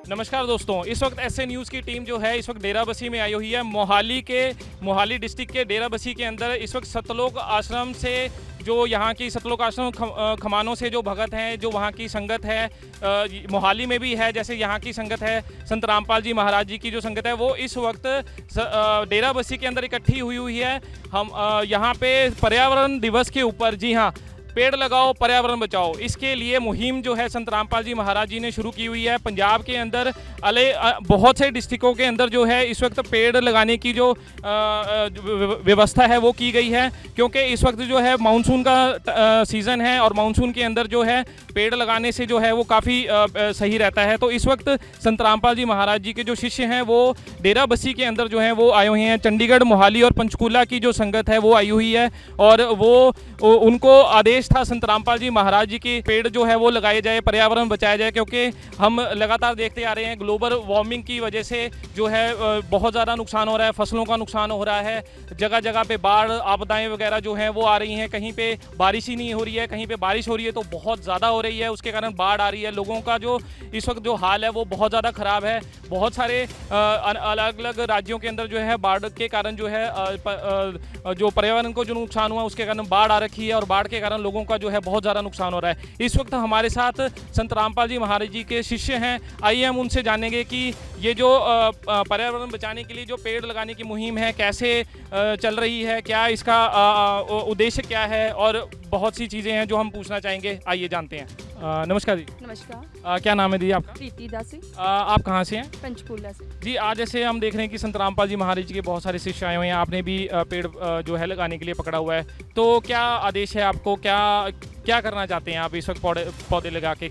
नमस्कार दोस्तों, इस वक्त एसए न्यूज़ की टीम जो है इस वक्त डेराबस्सी में आई हुई है। मोहाली डिस्ट्रिक्ट के डेराबस्सी के अंदर इस वक्त सतलोक आश्रम से जो यहाँ की सतलोक आश्रम खमानों से जो भगत हैं, जो वहाँ की संगत है, मोहाली में भी है जैसे यहाँ की संगत है, संत रामपाल जी महाराज जी की जो संगत है वो इस वक्त डेराबस्सी के अंदर इकट्ठी हुई है। हम यहाँ पे पर्यावरण दिवस के ऊपर, जी हाँ, पेड़ लगाओ पर्यावरण बचाओ, इसके लिए मुहिम जो है संत रामपाल जी महाराज जी ने शुरू की हुई है। पंजाब के अंदर बहुत से डिस्ट्रिक्टों के अंदर जो है इस वक्त पेड़ लगाने की जो व्यवस्था है वो की गई है, क्योंकि इस वक्त जो है मानसून का सीज़न है और मानसून के अंदर जो है पेड़ लगाने से जो है वो काफ़ी सही रहता है। तो इस वक्त संत रामपाल जी महाराज जी के जो शिष्य हैं वो डेराबस्सी के अंदर जो है वो आए हुए हैं। चंडीगढ़, मोहाली और पंचकूला की जो संगत है वो आई हुई है और वो उनको आदेश था संत रामपाल जी महाराज जी के पेड़ जो है वो लगाए जाए, पर्यावरण बचाया जाए, क्योंकि हम लगातार देखते आ रहे हैं ग्लोबल वार्मिंग की वजह से जो है बहुत ज़्यादा नुकसान हो रहा है, फसलों का नुकसान हो रहा है, जगह जगह पे बाढ़ आपदाएं वगैरह जो हैं वो आ रही हैं, कहीं पे बारिश ही नहीं हो रही है, कहीं पे बारिश हो रही है तो बहुत ज़्यादा हो रही है, उसके कारण बाढ़ आ रही है। लोगों का जो इस वक्त जो हाल है वो बहुत ज़्यादा ख़राब है। बहुत सारे अलग अलग राज्यों के अंदर जो है बाढ़ के कारण जो है जो पर्यावरण को जो नुकसान हुआ उसके कारण बाढ़ आ रखी है और बाढ़ के कारण लोगों का जो है बहुत ज़्यादा नुकसान हो रहा है। इस वक्त हमारे साथ संत रामपाल जी महाराज जी के शिष्य हैं। आइए हम उनसे जानेंगे कि ये जो पर्यावरण बचाने के लिए जो पेड़ लगाने की मुहिम है कैसे चल रही है, क्या इसका उद्देश्य क्या है, और बहुत सी चीज़ें हैं जो हम पूछना चाहेंगे। आइए जानते हैं। नमस्कार जी। नमस्कार। क्या नाम है दीदी आपका? प्रीति दासी। आप कहाँ से हैं? पंचकूला से। जी, आज जैसे हम देख रहे हैं कि संत रामपाल जी महाराज जी के बहुत सारे शिष्य आए हुए हैं, आपने भी पेड़ जो है लगाने के लिए पकड़ा हुआ है, तो क्या आदेश है आपको, क्या करना चाहते हैं आप इस वक्त पौधे लगा के?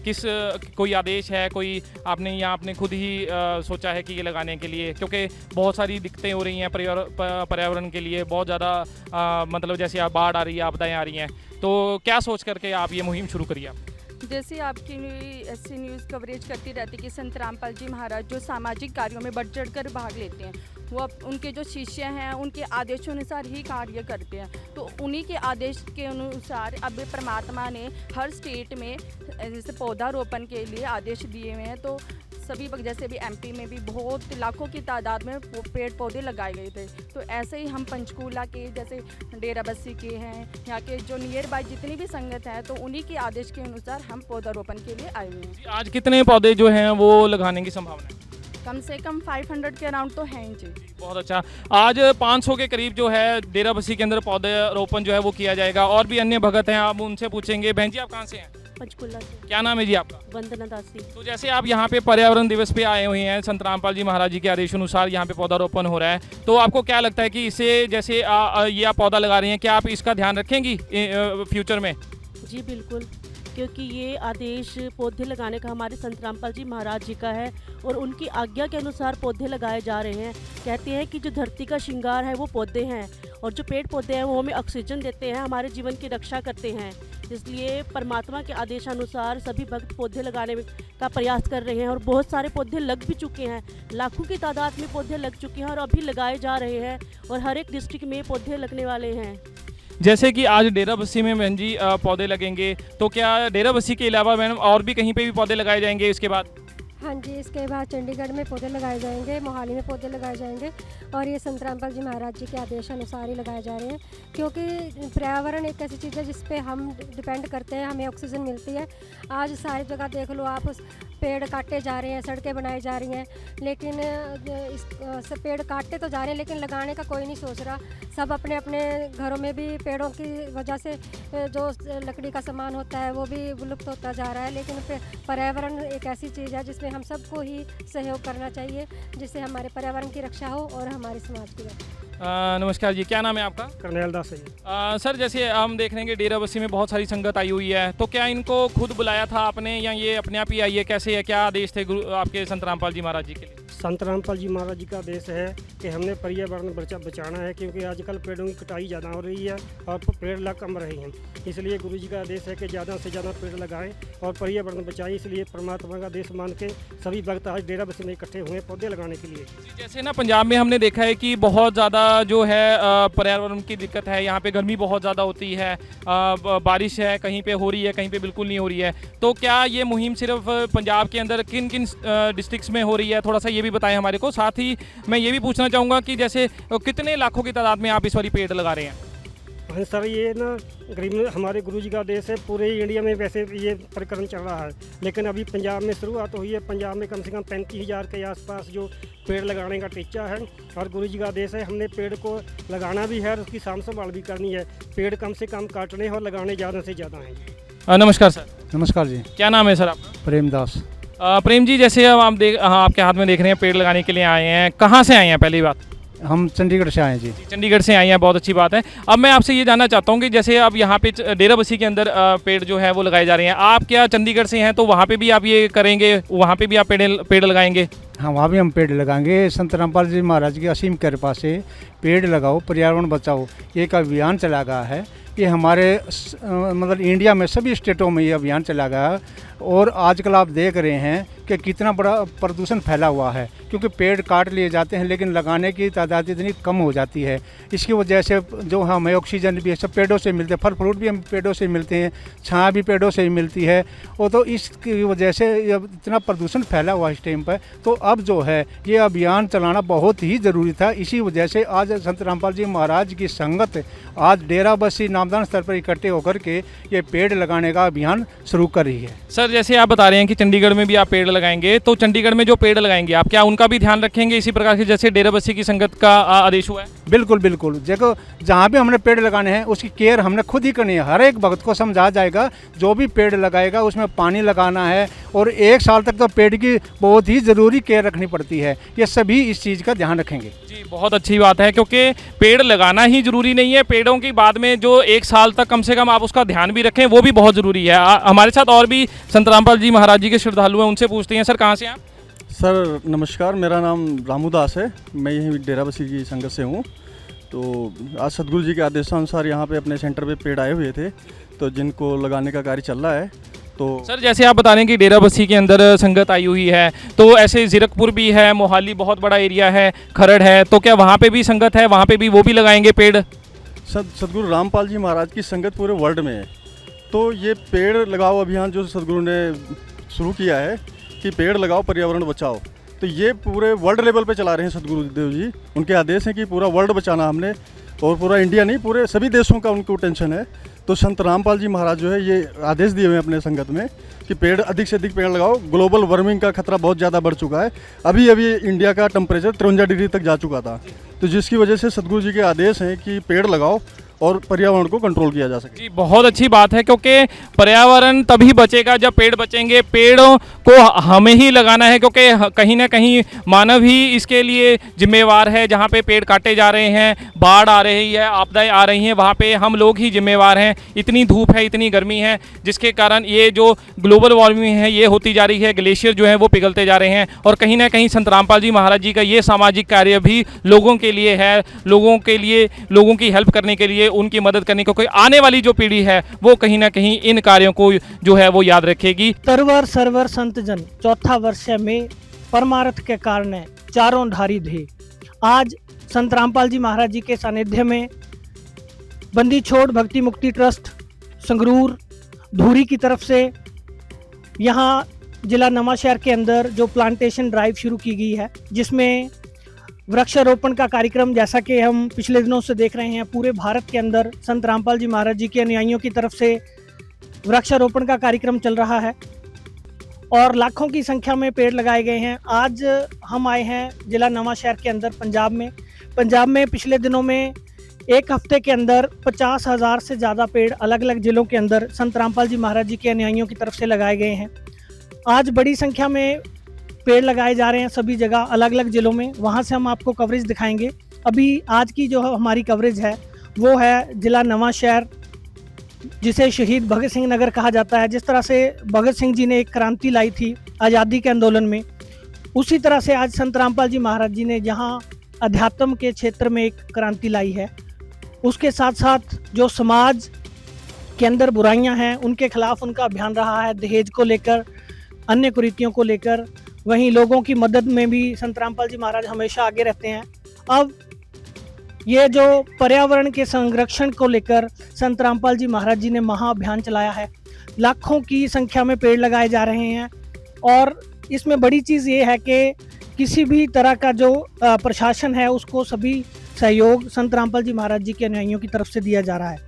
कोई आदेश है, कोई आपने या आपने खुद ही सोचा है कि ये लगाने के लिए, क्योंकि बहुत सारी दिक्कतें हो रही हैं पर्यावरण के लिए, बहुत ज़्यादा मतलब जैसे बाढ़ आ रही है, आपदाएँ आ रही हैं, तो क्या सोच करके आप ये मुहिम शुरू करिए आप? जैसे आपकी एससी न्यूज़ कवरेज करती रहती है कि संत रामपाल जी महाराज जो सामाजिक कार्यों में बढ़ चढ़ कर भाग लेते हैं, वो उनके जो शिष्य हैं उनके आदेशानुसार ही कार्य करते हैं। तो उन्हीं के आदेश के अनुसार अब परमात्मा ने हर स्टेट में जैसे पौधारोपण के लिए आदेश दिए हुए हैं। तो सभी जैसे भी एमपी में भी बहुत लाखों की तादाद में पेड़ पौधे लगाए गए थे। तो ऐसे ही हम पंचकूला के जैसे डेराबस्सी के हैं, यहाँ के जो नियर बाय जितनी भी संगत है, तो उन्हीं के आदेश के अनुसार हम पौधारोपण के लिए आए हुए हैं। आज कितने पौधे जो हैं वो लगाने की संभावना है? कम से कम 500 के अराउंड तो हैं जी। बहुत अच्छा। आज 500 के करीब जो है डेराबस्सी के अंदर पौधे रोपण जो है वो किया जाएगा। और भी अन्य भगत हैं, आप उनसे पूछेंगे। बहन जी, आप कहाँ से हैं? पंचकूला से। क्या नाम है जी आपका? वंदना दासी। तो जैसे आप यहाँ पे पर्यावरण दिवस पे आए हुए हैं, संत रामपाल जी महाराज जी के आदेश अनुसार यहाँ पे पौधारोपण हो रहा है, तो आपको क्या लगता है कि इससे जैसे ये आप पौधा लगा रही हैं, क्या आप इसका ध्यान रखेंगी फ्यूचर में? जी बिल्कुल, क्योंकि ये आदेश पौधे लगाने का हमारे संत रामपाल जी महाराज जी का है और उनकी आज्ञा के अनुसार पौधे लगाए जा रहे हैं। कहते हैं कि जो धरती का श्रृंगार है वो पौधे हैं, और जो पेड़ पौधे हैं वो हमें ऑक्सीजन देते हैं, हमारे जीवन की रक्षा करते हैं। इसलिए परमात्मा के आदेशानुसार सभी भक्त पौधे लगाने का प्रयास कर रहे हैं और बहुत सारे पौधे लग भी चुके हैं। लाखों की तादाद में पौधे लग चुके हैं और अभी लगाए जा रहे हैं, और हर एक डिस्ट्रिक्ट में पौधे लगने वाले हैं। जैसे कि आज डेराबस्सी में बहन जी पौधे लगेंगे, तो क्या डेराबस्सी के अलावा मैडम और भी कहीं पे भी पौधे लगाए जाएंगे इसके बाद? हाँ जी, इसके बाद चंडीगढ़ में पौधे लगाए जाएंगे, मोहाली में पौधे लगाए जाएंगे, और ये संत रामपाल जी महाराज जी के आदेशानुसार ही लगाए जा रहे हैं, क्योंकि पर्यावरण एक ऐसी चीज़ है जिस पे हम डिपेंड करते हैं, हमें ऑक्सीजन मिलती है। आज सारी जगह देख लो आप, पेड़ काटे जा रहे हैं, सड़कें बनाई जा रही हैं, लेकिन पेड़ काटते तो जा रहे हैं लेकिन लगाने का कोई नहीं सोच रहा। सब अपने अपने घरों में भी पेड़ों की वजह से जो लकड़ी का सामान होता है वो भी विलुप्त होता जा रहा है। लेकिन पर्यावरण एक ऐसी चीज़ है जिसमें हम सबको ही सहयोग करना चाहिए, जिससे हमारे पर्यावरण की रक्षा हो और हमारे समाज की रक्षा। नमस्कार जी, क्या नाम है आपका? करनेल दास है जी। सर, जैसे हम देख रहे हैं कि डेराबस्सी में बहुत सारी संगत आई हुई है, तो क्या इनको खुद बुलाया था आपने या ये अपने आप ही आई है, कैसे है, क्या आदेश थे आपके संत रामपाल जी महाराज जी के लिए? संत रामपाल जी महाराज जी का आदेश है कि हमने पर्यावरण बचाना है, क्योंकि आजकल पेड़ों की कटाई ज़्यादा हो रही है और पेड़ कम रहे हैं। इसलिए गुरु जी का आदेश है कि ज़्यादा से ज़्यादा पेड़ लगाएं और पर्यावरण बचाएं। इसलिए परमात्मा का आदेश मान के सभी भक्त आज डेराबस्सी में इकट्ठे हुए पौधे लगाने के लिए। जैसे ना पंजाब में हमने देखा है कि बहुत ज़्यादा ज़्यादा जो है पर्यावरण की दिक्कत है, यहाँ पे गर्मी बहुत ज़्यादा होती है, बारिश है कहीं पे हो रही है, कहीं पे बिल्कुल नहीं हो रही है। तो क्या ये मुहिम सिर्फ पंजाब के अंदर किन किन डिस्ट्रिक्ट्स में हो रही है, थोड़ा सा ये भी बताएं हमारे को। साथ ही मैं ये भी पूछना चाहूँगा कि जैसे कितने लाखों की तादाद में आप इस बारी पेड़ लगा रहे हैं? हाँ सर, ये ना गरीब हमारे गुरुजी का देश है। पूरे इंडिया में वैसे ये प्रकरण चल रहा है, लेकिन अभी पंजाब में शुरुआत हुई है। पंजाब में कम से कम 35,000 के आसपास जो पेड़ लगाने का टीचा है, और गुरुजी का देश है। हमने पेड़ को लगाना भी है और उसकी साम संभाल भी करनी है। पेड़ कम से कम काटने और लगाने ज़्यादा से ज़्यादा हैं। नमस्कार सर। नमस्कार जी। क्या नाम है सर आपका? प्रेमदास। प्रेम जी, जैसे अब आप आपके हाथ में देख रहे हैं पेड़ लगाने के लिए आए हैं, कहाँ से आए हैं पहली बात? हम चंडीगढ़ से आए जी। चंडीगढ़ से आए हैं, बहुत अच्छी बात है। अब मैं आपसे ये जानना चाहता हूँ कि जैसे अब यहाँ पे डेराबस्सी के अंदर पेड़ जो है वो लगाए जा रहे हैं, आप क्या चंडीगढ़ से हैं तो वहाँ पे भी आप ये करेंगे, वहाँ पे भी आप पेड़ लगाएंगे? हाँ, वहाँ भी हम पेड़ लगाएंगे। संत रामपाल जी महाराज की असीम कृपा से पेड़ लगाओ पर्यावरण बचाओ ये एक अभियान चला गया है। ये हमारे मतलब इंडिया में सभी स्टेटों में ये अभियान चला गया है। और आजकल आप देख रहे हैं कि कितना बड़ा प्रदूषण फैला हुआ है, क्योंकि पेड़ काट लिए जाते हैं लेकिन लगाने की तादाद इतनी कम हो जाती है। इसकी वजह से जो हमें ऑक्सीजन भी सब पेड़ों से मिलते हैं, फल फ्रूट भी हम पेड़ों से मिलते हैं, छाँ भी पेड़ों से ही मिलती है। और तो इसकी वजह से इतना प्रदूषण फैला हुआ इस टाइम पर, तो अब जो है ये अभियान चलाना बहुत ही ज़रूरी था। इसी वजह से आज संत रामपाल जी महाराज की संगत आज डेराबस्सी नामदान स्तर पर इकट्ठे होकर के ये पेड़ लगाने का अभियान शुरू कर रही है। सर, जैसे आप बता रहे हैं कि चंडीगढ़ में भी आप पेड़ लगाएंगे, तो चंडीगढ़ में जो पेड़ लगाएंगे आप क्या उनका भी ध्यान रखेंगे इसी प्रकार से जैसे डेराबस्सी की संगत का आदेश हुआ है? बिल्कुल बिल्कुल। देखो, जहाँ भी हमने पेड़ लगाने हैं उसकी केयर हमने खुद ही करनी है। हर एक भक्त को समझाया जाएगा, जो भी पेड़ लगाएगा उसमें पानी लगाना है, और 1 साल तक तो पेड़ की बहुत ही ज़रूरी केयर रखनी पड़ती है। ये सभी इस चीज़ का ध्यान रखेंगे। जी, बहुत अच्छी बात है, क्योंकि पेड़ लगाना ही ज़रूरी नहीं है, पेड़ों की बाद में जो 1 साल तक कम से कम आप उसका ध्यान भी रखें, वो भी बहुत ज़रूरी है। हमारे साथ और भी संत रामपाल जी महाराज जी के श्रद्धालु हैं, उनसे पूछते हैं। सर, कहाँ से आप? सर नमस्कार, मेरा नाम रामू दास है, मैं यहीं डेराबस्सी की संगत से हूँ। तो आज सदगुरु जी के आदेशानुसार यहाँ पे अपने सेंटर पे पेड़ आए हुए थे, तो जिनको लगाने का कार्य चल रहा है। तो सर, जैसे आप बता रहे हैं कि डेराबस्सी के अंदर संगत आई हुई है, तो ऐसे जीरकपुर भी है, मोहाली बहुत बड़ा एरिया है, खरड़ है, तो क्या वहाँ पे भी संगत है, वहाँ पे भी वो भी लगाएंगे पेड़? सदगुरु रामपाल जी महाराज की संगत पूरे वर्ल्ड में है। तो ये पेड़ लगाओ अभियान जो सदगुरु ने शुरू किया है कि पेड़ लगाओ पर्यावरण बचाओ, तो ये पूरे वर्ल्ड लेवल पे चला रहे हैं सदगुरु देव जी। उनके आदेश हैं कि पूरा वर्ल्ड बचाना हमने, और पूरा इंडिया नहीं, पूरे सभी देशों का उनको टेंशन है। तो संत रामपाल जी महाराज जो है ये आदेश दिए हुए हैं अपने संगत में कि पेड़ अधिक से अधिक पेड़ लगाओ। ग्लोबल वार्मिंग का खतरा बहुत ज़्यादा बढ़ चुका है। अभी इंडिया का टेम्परेचर 53 डिग्री तक जा चुका था, तो जिसकी वजह से सदगुरु जी के आदेश हैं कि पेड़ लगाओ और पर्यावरण को कंट्रोल किया जा सके। जी, बहुत अच्छी बात है, क्योंकि पर्यावरण तभी बचेगा जब पेड़ बचेंगे। पेड़ों को हमें ही लगाना है, क्योंकि कहीं ना कहीं मानव ही इसके लिए जिम्मेवार है। जहाँ पे पेड़ काटे जा रहे हैं, बाढ़ आ रही है, आपदाएं आ रही हैं, वहाँ पे हम लोग ही जिम्मेवार हैं। इतनी धूप है, इतनी गर्मी है, जिसके कारण ये जो ग्लोबल वार्मिंग है ये होती जा रही है, ग्लेशियर जो है वो पिघलते जा रहे हैं। और कहीं ना कहीं संत रामपाल जी महाराज जी का ये सामाजिक कार्य भी लोगों के लिए है, लोगों की हेल्प करने के लिए, उनकी मदद करने को। कोई आने वाली जो पीढ़ी है वो कहीं ना कहीं इन कार्यों को जो है वो याद रखेगी। तरवर सरवर संत जन चौथा वर्ष में परमार्थ के कारण चारों धारी थे। आज संत रामपाल जी महाराज जी के सानिध्य में बंदी छोड़ भक्ति मुक्ति ट्रस्ट संगरूर धूरी की तरफ से यहाँ जिला नवांशहर के अंदर जो प्लांटेशन ड्राइव शुरू की गई है, जिसमें वृक्षारोपण का कार्यक्रम, जैसा कि हम पिछले दिनों से देख रहे हैं, पूरे भारत के अंदर संत रामपाल जी महाराज जी के अनुयायियों की तरफ से वृक्षारोपण का कार्यक्रम चल रहा है और लाखों की संख्या में पेड़ लगाए गए हैं। आज हम आए हैं जिला नवांशहर के अंदर पंजाब में पिछले दिनों में 1 हफ्ते के अंदर 50,000 से ज़्यादा पेड़ अलग अलग ज़िलों के अंदर संत रामपाल जी महाराज जी के अनुयायियों की तरफ से लगाए गए हैं। आज बड़ी संख्या में पेड़ लगाए जा रहे हैं सभी जगह, अलग अलग ज़िलों में। वहाँ से हम आपको कवरेज दिखाएंगे। अभी आज की जो हमारी कवरेज है वो है जिला नवांशहर, जिसे शहीद भगत सिंह नगर कहा जाता है। जिस तरह से भगत सिंह जी ने एक क्रांति लाई थी आज़ादी के आंदोलन में, उसी तरह से आज संत रामपाल जी महाराज जी ने जहाँ अध्यात्म के क्षेत्र में एक क्रांति लाई है, उसके साथ साथ जो समाज के अंदर बुराइयां हैं उनके खिलाफ उनका अभियान रहा है, दहेज को लेकर, अन्य कुरीतियों को लेकर। वहीं लोगों की मदद में भी संत रामपाल जी महाराज हमेशा आगे रहते हैं। अब ये जो पर्यावरण के संरक्षण को लेकर संत रामपाल जी महाराज जी ने महाअभियान चलाया है। लाखों की संख्या में पेड़ लगाए जा रहे हैं और इसमें बड़ी चीज़ ये है कि किसी भी तरह का जो प्रशासन है उसको सभी सहयोग संत रामपाल जी महाराज जी के अनुयायियों की तरफ से दिया जा रहा है।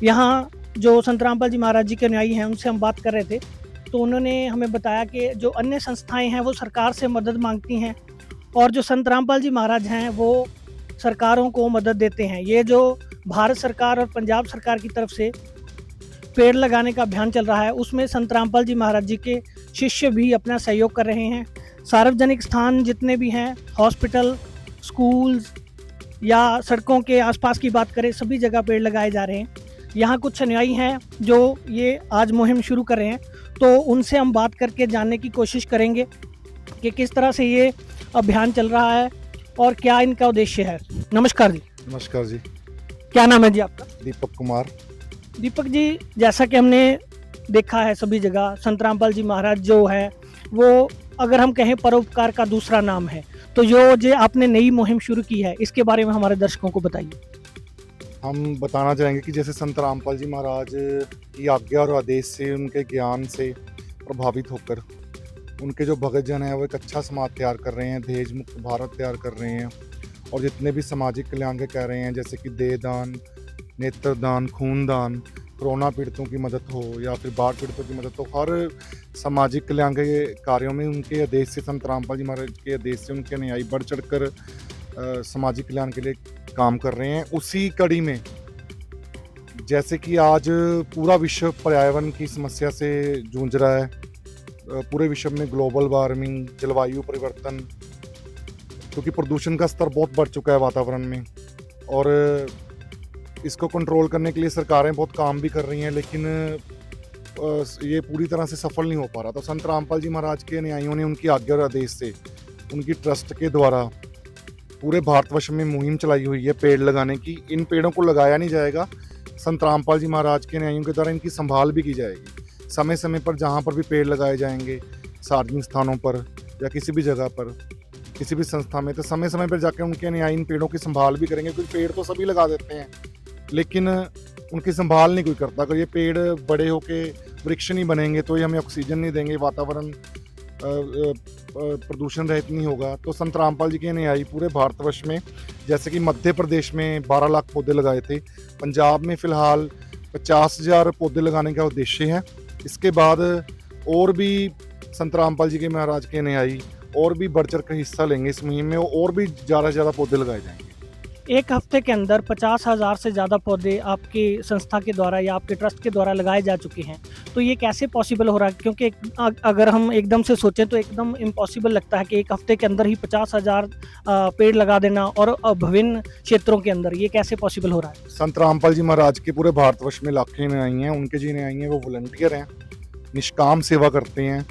यहाँ जो संत रामपाल जी महाराज जी के अनुयायी हैं उनसे हम बात कर रहे थे तो उन्होंने हमें बताया कि जो अन्य संस्थाएं हैं वो सरकार से मदद मांगती हैं और जो संत रामपाल जी महाराज हैं वो सरकारों को मदद देते हैं। ये जो भारत सरकार और पंजाब सरकार की तरफ से पेड़ लगाने का अभियान चल रहा है उसमें संत रामपाल जी महाराज जी के शिष्य भी अपना सहयोग कर रहे हैं। सार्वजनिक स्थान जितने भी हैं, हॉस्पिटल, स्कूल्स या सड़कों के आसपास की बात करें, सभी जगह पेड़ लगाए जा रहे हैं। यहाँ कुछ अनुयायी हैं जो ये आज मुहिम शुरू कर रहे हैं तो उनसे हम बात करके जानने की कोशिश करेंगे कि किस तरह से ये अभियान चल रहा है और क्या इनका उद्देश्य है। नमस्कार जी। नमस्कार जी। क्या नाम है जी आपका? दीपक कुमार। दीपक जी, जैसा कि हमने देखा है सभी जगह संत रामपाल जी महाराज जो है वो अगर हम कहें परोपकार का दूसरा नाम है, तो जो आपने नई मुहिम शुरू की है इसके बारे में हमारे दर्शकों को बताइए। हम बताना चाहेंगे कि जैसे संत रामपाल जी महाराज की आज्ञा और आदेश से, उनके ज्ञान से प्रभावित होकर उनके जो भगत जन हैं वो एक अच्छा समाज तैयार कर रहे हैं, दहेज मुक्त भारत तैयार कर रहे हैं और जितने भी सामाजिक कल्याण के कह रहे हैं जैसे कि देह दान, नेत्र दान, खून दान, कोरोना पीड़ितों की मदद हो या फिर बाढ़ पीड़ितों की मदद हो, हर सामाजिक कल्याण के कार्यों में उनके आदेश से, संत रामपाल जी महाराज के आदेश से उनके अनुयायी बढ़ चढ़ कर सामाजिक कल्याण के लिए काम कर रहे हैं। उसी कड़ी में जैसे कि आज पूरा विश्व पर्यावरण की समस्या से जूझ रहा है, पूरे विश्व में ग्लोबल वार्मिंग, जलवायु परिवर्तन, क्योंकि प्रदूषण का स्तर बहुत बढ़ चुका है वातावरण में और इसको कंट्रोल करने के लिए सरकारें बहुत काम भी कर रही हैं, लेकिन ये पूरी तरह से सफल नहीं हो पा रहा। तो संत रामपाल जी महाराज के अनुयायियों ने उनकी आज्ञा और आदेश से, उनकी ट्रस्ट के द्वारा पूरे भारतवर्ष में मुहिम चलाई हुई है पेड़ लगाने की। इन पेड़ों को लगाया नहीं जाएगा, संत रामपाल जी महाराज के अनुयायियों के द्वारा इनकी संभाल भी की जाएगी। समय समय पर जहाँ पर भी पेड़ लगाए जाएंगे, सार्वजनिक स्थानों पर या किसी भी जगह पर, किसी भी संस्था में, तो समय समय पर जाकर उनके अनुयायी इन पेड़ों की संभाल भी करेंगे, क्योंकि पेड़ तो सभी लगा देते हैं लेकिन उनकी संभाल नहीं कोई करता। अगर ये पेड़ बड़े होके वृक्ष नहीं बनेंगे तो ये हमें ऑक्सीजन नहीं देंगे, वातावरण प्रदूषण रहित नहीं होगा। तो संत रामपाल जी के अनुयायी पूरे भारतवर्ष में, जैसे कि मध्य प्रदेश में 12 लाख पौधे लगाए थे, पंजाब में फ़िलहाल 50,000 पौधे लगाने का उद्देश्य है। इसके बाद और भी संत रामपाल जी के महाराज के अनुयायी और भी बढ़ चढ़ कर हिस्सा लेंगे इस मुहिम में और भी ज़्यादा से ज़्यादा पौधे लगाए जाएंगे। एक हफ्ते के अंदर 50,000 से ज़्यादा पौधे आपकी संस्था के द्वारा या आपके ट्रस्ट के द्वारा लगाए जा चुके हैं, तो ये कैसे पॉसिबल हो रहा है? क्योंकि अगर हम एकदम से सोचें तो एकदम इम्पॉसिबल लगता है कि एक हफ्ते के अंदर ही 50,000 पेड़ लगा देना और विभिन्न क्षेत्रों के अंदर, ये कैसे पॉसिबल हो रहा है? संत रामपाल जी महाराज के पूरे भारतवर्ष में लाखें अनुयायी हैं, उनके जो अनुयायी हैं वो वॉलंटियर हैं, निष्काम सेवा करते हैं।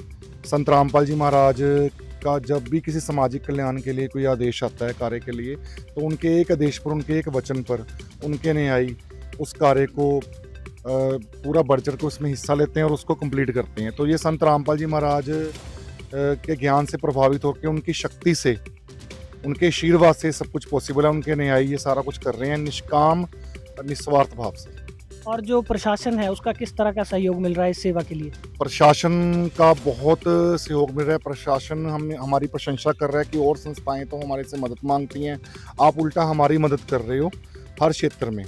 संत रामपाल जी महाराज का जब भी किसी सामाजिक कल्याण के लिए कोई आदेश आता है कार्य के लिए, तो उनके एक आदेश पर, उनके एक वचन पर उनके अनुयायी उस कार्य को पूरा बढ़ चढ़ कर उसमें हिस्सा लेते हैं और उसको कंप्लीट करते हैं। तो ये संत रामपाल जी महाराज के ज्ञान से प्रभावित होकर, उनकी शक्ति से, उनके आशीर्वाद से सब कुछ पॉसिबल है। उनके अनुयायी ये सारा कुछ कर रहे हैं निष्काम निस्वार्थ भाव से। और जो प्रशासन है उसका किस तरह का सहयोग मिल रहा है इस सेवा के लिए? प्रशासन का बहुत सहयोग मिल रहा है। प्रशासन हमारी प्रशंसा कर रहा है कि और संस्थाएं तो हमारे से मदद मांगती हैं, आप उल्टा हमारी मदद कर रहे हो हर क्षेत्र में।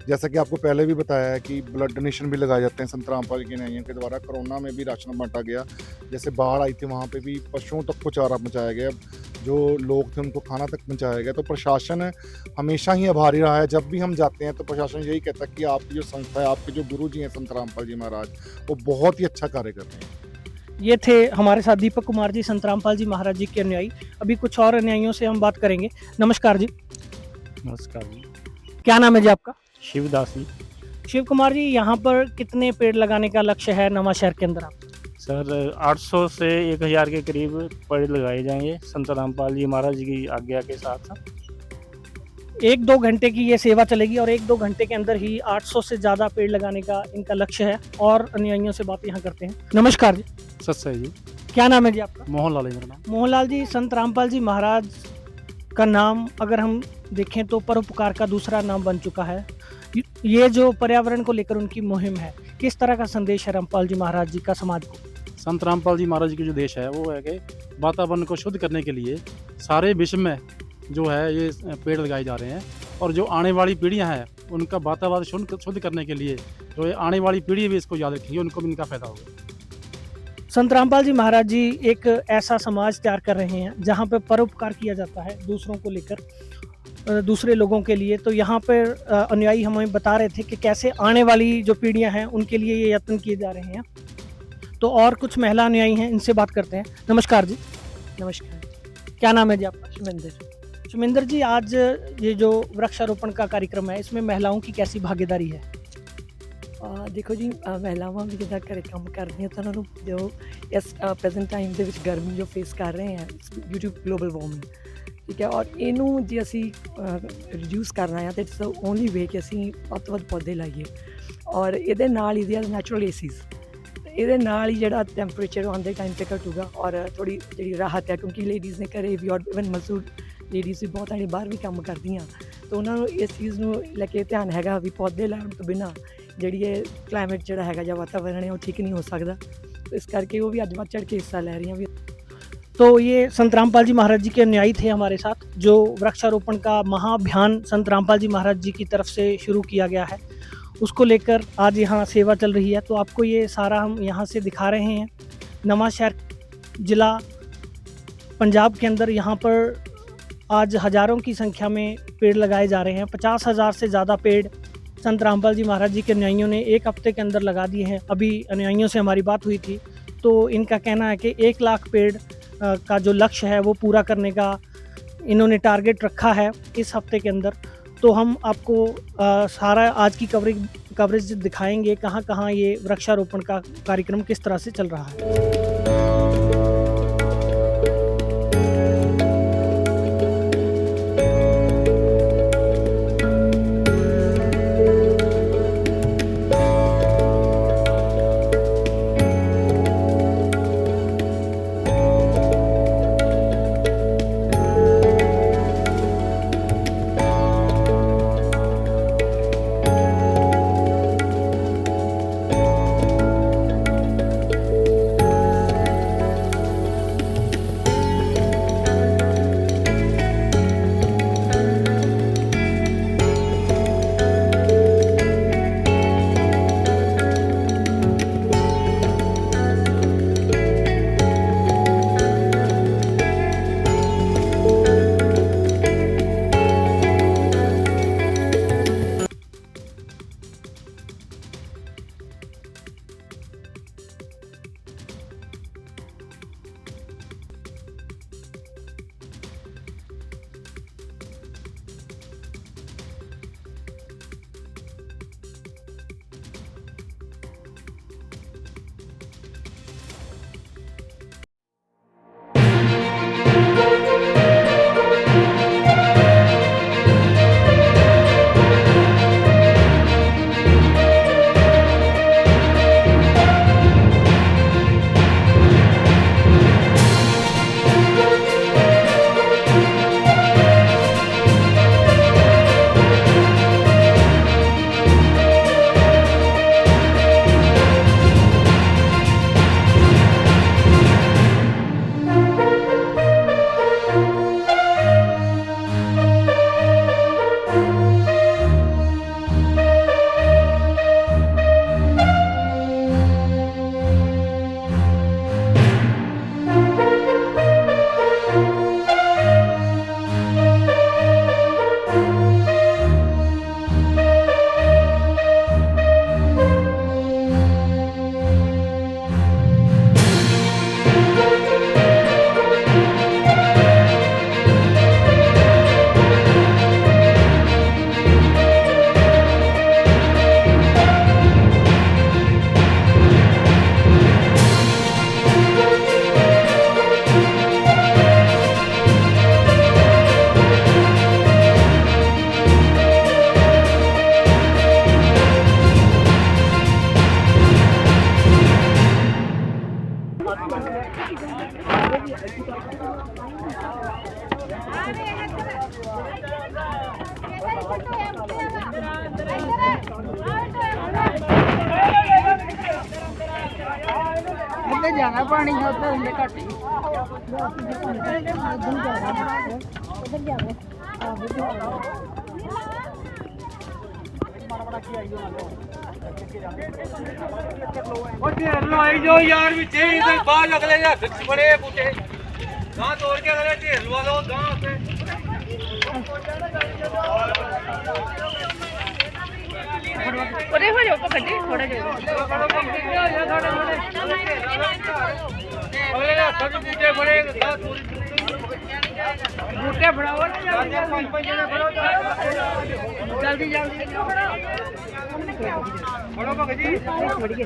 जैसा कि आपको पहले भी बताया है कि ब्लड डोनेशन भी लगाए जाते हैं संत रामपाल के अनुयायियों के द्वारा। कोरोना में भी राशन बांटा गया, जैसे बाढ़ आई थी वहाँ पे भी पशुओं तक को चारा पहुँचाया गया, जो लोग थे उनको खाना तक पहुँचाया गया। तो प्रशासन हमेशा ही आभारी रहा है। जब भी हम जाते हैं तो प्रशासन यही कहता है कि आपकी जो संस्था है, आपके जो गुरु जी हैं संत रामपाल जी महाराज, वो बहुत ही अच्छा कार्य कर रहे हैं। ये थे हमारे साथ दीपक कुमार जी, संत रामपाल जी महाराज जी के अनुयायी। अभी कुछ और अनुयायियों से हम बात करेंगे। नमस्कार जी। नमस्कार जी। क्या नाम है जी आपका? शिवदास जी। शिव कुमार जी, यहाँ पर कितने पेड़ लगाने का लक्ष्य है नवा शहर के अंदर? आप सर 800 से 1000 के करीब पेड़ लगाए जाएंगे संत रामपाल जी महाराज जी की आज्ञा के साथ। 1-2 घंटे की ये सेवा चलेगी और 1-2 घंटे के अंदर ही 800 से ज़्यादा पेड़ लगाने का इनका लक्ष्य है। और अनुयायियों से बात यहाँ करते हैं। नमस्कार जी। सत्सई जी। क्या नाम है जी आपका? मोहनलाल है मेरा नाम। मोहनलाल जी, संत रामपाल जी महाराज का नाम अगर हम देखें तो परोपकार का दूसरा नाम बन चुका है। ये जो पर्यावरण को लेकर उनकी मुहिम है, किस तरह का संदेश है रामपाल जी महाराज जी का समाज को? संत रामपाल जी महाराज जी की जो देश है वो है कि वातावरण को शुद्ध करने के लिए सारे विश्व में जो है ये पेड़ लगाए जा रहे हैं, और जो आने वाली पीढ़ियां हैं उनका वातावरण शुद्ध करने के लिए जो ये आने वाली पीढ़ी भी इसको याद रखेंगे, उनको भी इनका फ़ायदा होगा। संत रामपाल जी महाराज जी एक ऐसा समाज तैयार कर रहे हैं जहाँ पे परोपकार किया जाता है दूसरों को लेकर, दूसरे लोगों के लिए। तो यहाँ पर अनुयायी हमें बता रहे थे कि कैसे आने वाली जो पीढ़ियाँ हैं उनके लिए ये यत्न किए जा रहे हैं। तो और कुछ महिला अनुयायी हैं, इनसे बात करते हैं। नमस्कार जी। नमस्कार। क्या नाम है जी आपका? शुमिंदर। शुमिंदर जी, आज ये जो वृक्षारोपण का कार्यक्रम है इसमें महिलाओं की कैसी भागीदारी है? ਦੇਖੋ ਜੀ, ਮਹਿਲਾਵਾਂ ਵੀ ਜਿੱਦਾਂ ਘਰੇ ਕੰਮ ਕਰਦੀਆਂ ਤਾਂ ਉਹਨਾਂ ਨੂੰ ਜੋ ਇਸ ਪ੍ਰੈਜ਼ੈਂਟ ਟਾਈਮ ਦੇ ਵਿੱਚ ਗਰਮੀ ਜੋ ਫੇਸ ਕਰ ਰਹੇ ਹਾਂ ਡਿਊ ਟੂ ਗਲੋਬਲ ਵਾਰਮਿੰਗ, ਠੀਕ ਹੈ, ਔਰ ਇਹਨੂੰ ਜੇ ਅਸੀਂ ਰਿਡਿਊਸ ਕਰਨਾ ਹੈ ਤਾਂ ਇਟਸ ਦਾ ਓਨਲੀ ਵੇ ਕਿ ਅਸੀਂ ਵੱਧ ਤੋਂ ਵੱਧ ਪੌਦੇ ਲਾਈਏ, ਔਰ ਇਹਦੇ ਨਾਲ ਹੀ ਦੇ ਨੈਚੁਰਲ ਏਸੀਜ਼, ਇਹਦੇ ਨਾਲ ਹੀ ਜਿਹੜਾ ਟੈਂਪਰੇਚਰ ਆਉਂਦੇ ਟਾਈਮ 'ਤੇ ਘਟੂਗਾ ਔਰ ਥੋੜ੍ਹੀ ਜਿਹੜੀ ਰਾਹਤ ਹੈ, ਕਿਉਂਕਿ ਲੇਡੀਜ਼ ਨੇ ਘਰੇ ਵੀ ਔਰ ਇਵਨ ਮਜ਼ਦੂਰ ਲੇਡੀਜ਼ ਵੀ ਬਹੁਤ ਜਿਹੜੇ ਬਾਹਰ ਵੀ ਕੰਮ ਕਰਦੀਆਂ, ਤਾਂ ਉਹਨਾਂ ਨੂੰ ਇਸ ਚੀਜ਼ ਨੂੰ ਲੈ ਕੇ ਧਿਆਨ ਹੈਗਾ ਵੀ ਪੌਦੇ ਲਾਉਣ ਤੋਂ ਬਿਨਾਂ ਜਿਹੜੀ ਇਹ ਕਲਾਈਮੇਟ ਜਿਹੜਾ ਹੈਗਾ ਜਾਂ ਵਾਤਾਵरण है वो ठीक नहीं हो सकता, तो इस करके वो भी अज बढ़ चढ़ के हिस्सा ले रही हैं। तो ये संत रामपाल जी महाराज जी के अनुयायी थे हमारे साथ, जो वृक्षारोपण का महाअभियान संत रामपाल जी महाराज जी की तरफ से शुरू किया गया है, उसको लेकर आज यहाँ सेवा चल रही है। तो आपको ये सारा हम यहाँ से दिखा रहे हैं। नवांशहर जिला पंजाब के अंदर यहाँ पर आज हज़ारों की संख्या में पेड़ लगाए जा रहे हैं। 50,000 से ज़्यादा पेड़ संत रामपाल जी महाराज जी के अनुयायियों ने एक हफ्ते के अंदर लगा दिए हैं। अभी अनुयायियों से हमारी बात हुई थी तो इनका कहना है कि 1 लाख पेड़ का जो लक्ष्य है वो पूरा करने का इन्होंने टारगेट रखा है इस हफ्ते के अंदर। तो हम आपको सारा आज की कवरेज दिखाएंगे, कहाँ कहाँ ये वृक्षारोपण का कार्यक्रम किस तरह से चल रहा है। जाना पानी उधर घट ढेर जो यार बाहर अगले बड़े बूटे गां तोड़ के अगले ढेर लवा लो गां हो जाओ पकड़ थोड़ा बूटे बड़े बूटे बढ़ाओ जल्दी जल्दी बढ़ो भगत जी नीचे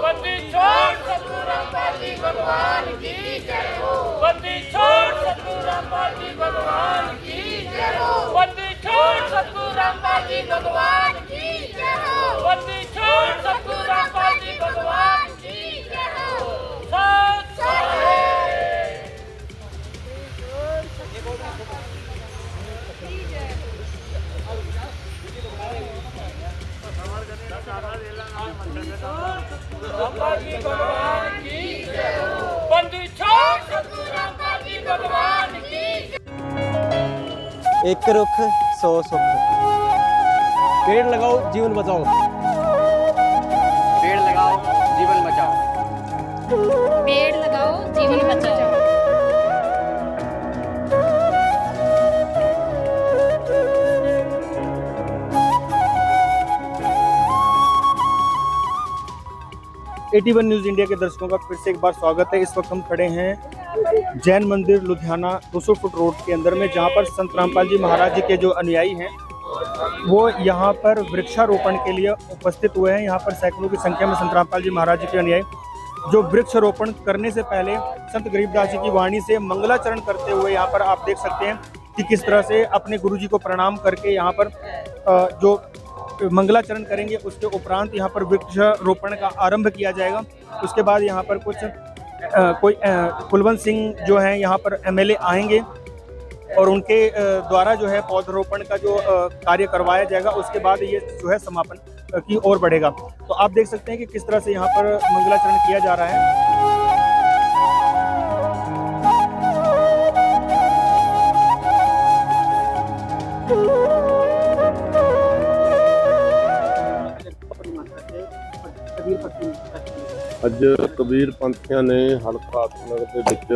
बंदी छोड़ सतगुरु रामपाल जी भगवान की जय हो। बंदी छोड़ सतगुरु रामपाल जी भगवान की जय हो। बंदी छोड़ सतगुरु रामपाल जी भगवान की जय हो। बंदी छोड़ सतगुरु रामपाल जी भगवान की जय हो। सत श्री रामपाल जी भगवान की जय हो। बंदी छोड़ सतगुरु रामपाल जी भगवान की जय। एक रुख 100 सुख। पेड़ लगाओ जीवन बचाओ। पेड़ लगाओ जीवन बचाओ। पेड़ लगाओ जीवन बचाओ। AT1 न्यूज़ इंडिया के दर्शकों का फिर से एक बार स्वागत है। इस वक्त हम खड़े हैं जैन मंदिर लुधियाना 200 फुट रोड के अंदर में, जहां पर संत रामपाल जी महाराज जी के जो अनुयायी हैं वो यहां पर वृक्षारोपण के लिए उपस्थित हुए हैं। यहां पर सैकड़ों की संख्या में संत रामपाल जी महाराज जी के अनुयायी जो वृक्षारोपण करने से पहले संत गरीबदास जी की वाणी से मंगलाचरण करते हुए यहाँ पर आप देख सकते हैं कि किस तरह से अपने गुरु जी को प्रणाम करके यहाँ पर जो मंगलाचरण करेंगे। उसके उपरांत यहाँ पर वृक्षारोपण का आरंभ किया जाएगा। उसके बाद यहाँ पर कोई कुलवंत सिंह जो हैं यहाँ पर MLA आएंगे और उनके द्वारा जो है पौधरोपण का जो कार्य करवाया जाएगा। उसके बाद ये जो है समापन की ओर बढ़ेगा। तो आप देख सकते हैं कि किस तरह से यहाँ पर मंगलाचरण किया जा रहा है। ਅੱਜ ਕਬੀਰ ਪੰਥੀਆਂ ਨੇ ਹਲਕਾ ਆਤਮਨਗਰ ਦੇ ਵਿੱਚ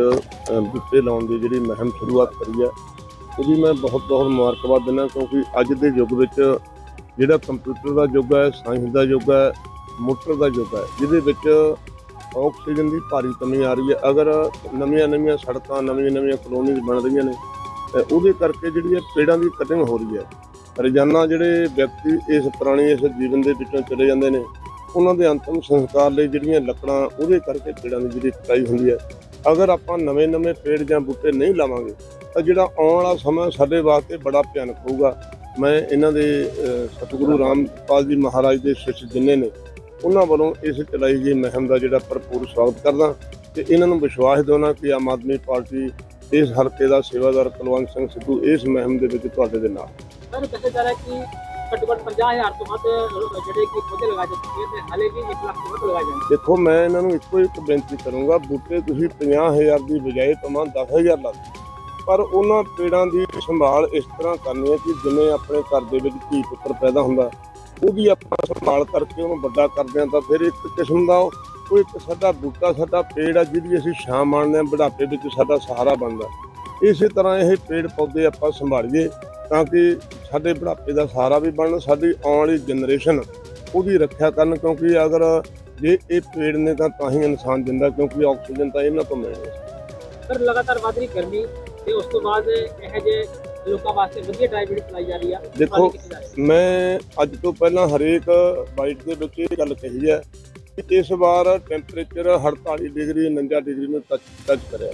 ਬੂਟੇ ਲਾਉਣ ਦੀ ਜਿਹੜੀ ਮੁਹਿੰਮ ਸ਼ੁਰੂਆਤ ਕਰੀ ਹੈ, ਉਹਦੀ ਮੈਂ ਬਹੁਤ ਬਹੁਤ ਮੁਬਾਰਕਬਾਦ ਦਿੰਦਾ, ਕਿਉਂਕਿ ਅੱਜ ਦੇ ਯੁੱਗ ਵਿੱਚ ਜਿਹੜਾ ਕੰਪਿਊਟਰ ਦਾ ਯੁੱਗ ਹੈ, ਸਾਇੰਸ ਦਾ ਯੁੱਗ ਹੈ, ਮੋਟਰ ਦਾ ਯੁੱਗ ਹੈ, ਜਿਹਦੇ ਵਿੱਚ ਆਕਸੀਜਨ ਦੀ ਭਾਰੀ ਕਮੀ ਆ ਰਹੀ ਹੈ। ਅਗਰ ਨਵੀਆਂ ਸੜਕਾਂ, ਨਵੀਆਂ ਕਲੋਨੀਜ਼ ਬਣ ਰਹੀਆਂ ਨੇ, ਉਹਦੇ ਕਰਕੇ ਜਿਹੜੀ ਹੈ ਪੇੜਾਂ ਦੀ ਕਟਿੰਗ ਹੋ ਰਹੀ ਹੈ। ਰੋਜ਼ਾਨਾ ਜਿਹੜੇ ਵਿਅਕਤੀ ਇਸ ਪੁਰਾਣੀ ਇਸ ਜੀਵਨ ਦੇ ਵਿੱਚੋਂ ਚਲੇ ਜਾਂਦੇ ਨੇ, ਉਹਨਾਂ ਦੇ ਅੰਤਮ ਸੰਸਕਾਰ ਲਈ ਜਿਹੜੀਆਂ ਲੱਕੜਾਂ, ਉਹਦੇ ਕਰਕੇ ਪੇੜਾਂ ਦੀ ਜਿਹੜੀ ਕਟਾਈ ਹੁੰਦੀ ਹੈ। ਅਗਰ ਆਪਾਂ ਨਵੇਂ ਪੇੜ ਜਾਂ ਬੂਟੇ ਨਹੀਂ ਲਾਵਾਂਗੇ ਤਾਂ ਜਿਹੜਾ ਆਉਣ ਵਾਲਾ ਸਮਾਂ ਸਾਡੇ ਵਾਸਤੇ ਬੜਾ ਭਿਆਨਕ ਹੋਊਗਾ। ਮੈਂ ਇਹਨਾਂ ਦੇ ਸਤਿਗੁਰੂ ਰਾਮਪਾਲ ਜੀ ਮਹਾਰਾਜ ਦੇ ਸਿੱਖ ਜਿੰਨੇ ਨੇ, ਉਹਨਾਂ ਵੱਲੋਂ ਇਸ ਚਲਾਈ ਗਈ ਮੁਹਿੰਮ ਦਾ ਜਿਹੜਾ ਭਰਪੂਰ ਸਵਾਗਤ ਕਰਦਾ ਤੇ ਇਹਨਾਂ ਨੂੰ ਵਿਸ਼ਵਾਸ ਦਿਵਾਉਣਾ ਕਿ ਆਮ ਆਦਮੀ ਪਾਰਟੀ ਇਸ ਹਲਕੇ ਦਾ ਸੇਵਾਦਾਰ ਕੁਲਵੰਤ ਸਿੰਘ ਸਿੱਧੂ ਇਸ ਮੁਹਿੰਮ ਦੇ ਵਿੱਚ ਤੁਹਾਡੇ ਦੇ ਨਾਲ। सर कहते जा रहा है कि घट्टो घट्ट 50,000 तो ਵੱਧ ਜਿਹੜੇ ਕਿ ਪੌਦੇ ਲਗਾਏ ਜਾਂਦੇ ਤੇ ਹਾਲੇ ਵੀ 1 ਲੱਖ ਤੋਂ ਵੱਧ ਲਗਾਏ ਜਾਂਦੇ। ਦੇਖੋ, ਮੈਂ ਇਹਨਾਂ ਨੂੰ ਇੱਕੋ ਇੱਕ ਬੇਨਤੀ ਕਰੂੰਗਾ, ਬੂਟੇ ਤੁਸੀਂ 50,000 ਦੀ ਬਜਾਏ ਭਾਵੇਂ 10,000 ਲਾ ਦਿਓ, ਪਰ ਉਹਨਾਂ ਪੇੜਾਂ ਦੀ ਸੰਭਾਲ ਇਸ ਤਰ੍ਹਾਂ ਕਰਨੀ ਹੈ ਕਿ ਜਿਵੇਂ ਆਪਣੇ ਘਰ ਦੇ ਵਿੱਚ ਧੀ ਪੁੱਤਰ ਪੈਦਾ ਹੁੰਦਾ, ਉਹਦੀ ਆਪਾਂ ਸੰਭਾਲ ਕਰਕੇ ਉਹਨੂੰ ਵੱਡਾ ਕਰਦੇ ਹਾਂ ਤਾਂ ਫਿਰ ਇੱਕ ਕਿਸਮ ਦਾ ਉਹ ਇੱਕ ਸਾਡਾ ਬੂਟਾ, ਸਾਡਾ ਪੇੜ ਆ ਜਿਹਦੀ ਅਸੀਂ ਛਾਂ ਮਾਣਦੇ ਹਾਂ, ਬੁਢਾਪੇ ਵਿੱਚ ਸਾਡਾ ਸਹਾਰਾ ਬਣਦਾ। ਇਸੇ ਤਰ੍ਹਾਂ ਇਹ ਪੇੜ ਪੌਦੇ ਆਪਾਂ ਸੰਭਾਲੀਏ ਤਾਂ ਕਿ ਸਾਡੇ ਬੁਢਾਪੇ ਦਾ ਸਹਾਰਾ ਵੀ ਬਣਨ, ਸਾਡੀ ਆਉਣ ਵਾਲੀ ਜਨਰੇਸ਼ਨ ਉਹਦੀ ਰੱਖਿਆ ਕਰਨ, ਕਿਉਂਕਿ ਅਗਰ ਜੇ ਇਹ ਪੇੜ ਨੇ ਤਾਂ ਹੀ ਇਨਸਾਨ ਜਿੰਦਾ, ਕਿਉਂਕਿ ਆਕਸੀਜਨ ਤਾਂ ਇਹਨਾਂ ਤੋਂ ਮਿਲਣੀ ਹੈ। ਸਰ ਲਗਾਤਾਰ ਵਧ ਰਹੀ ਗਰਮੀ ਤੇ ਉਸ ਤੋਂ ਬਾਅਦ ਇਹ ਜੇ ਲੋਕਾਂ ਵਾਸਤੇ ਵਧੀਆ ਡਰਾਈਵ ਜਿਹੜੀ ਚਲਾਈ ਜਾ ਰਹੀ ਆ। ਦੇਖੋ, ਮੈਂ ਅੱਜ ਤੋਂ ਪਹਿਲਾਂ ਹਰੇਕ ਬਾਈਟ ਦੇ ਵਿੱਚ ਇਹ ਗੱਲ ਕਹੀ ਹੈ ਕਿ ਇਸ ਵਾਰ ਟੈਂਪਰੇਚਰ 48 ਡਿਗਰੀ 49 ਡਿਗਰੀ ਨੂੰ ਟੱਚ ਕਰਿਆ।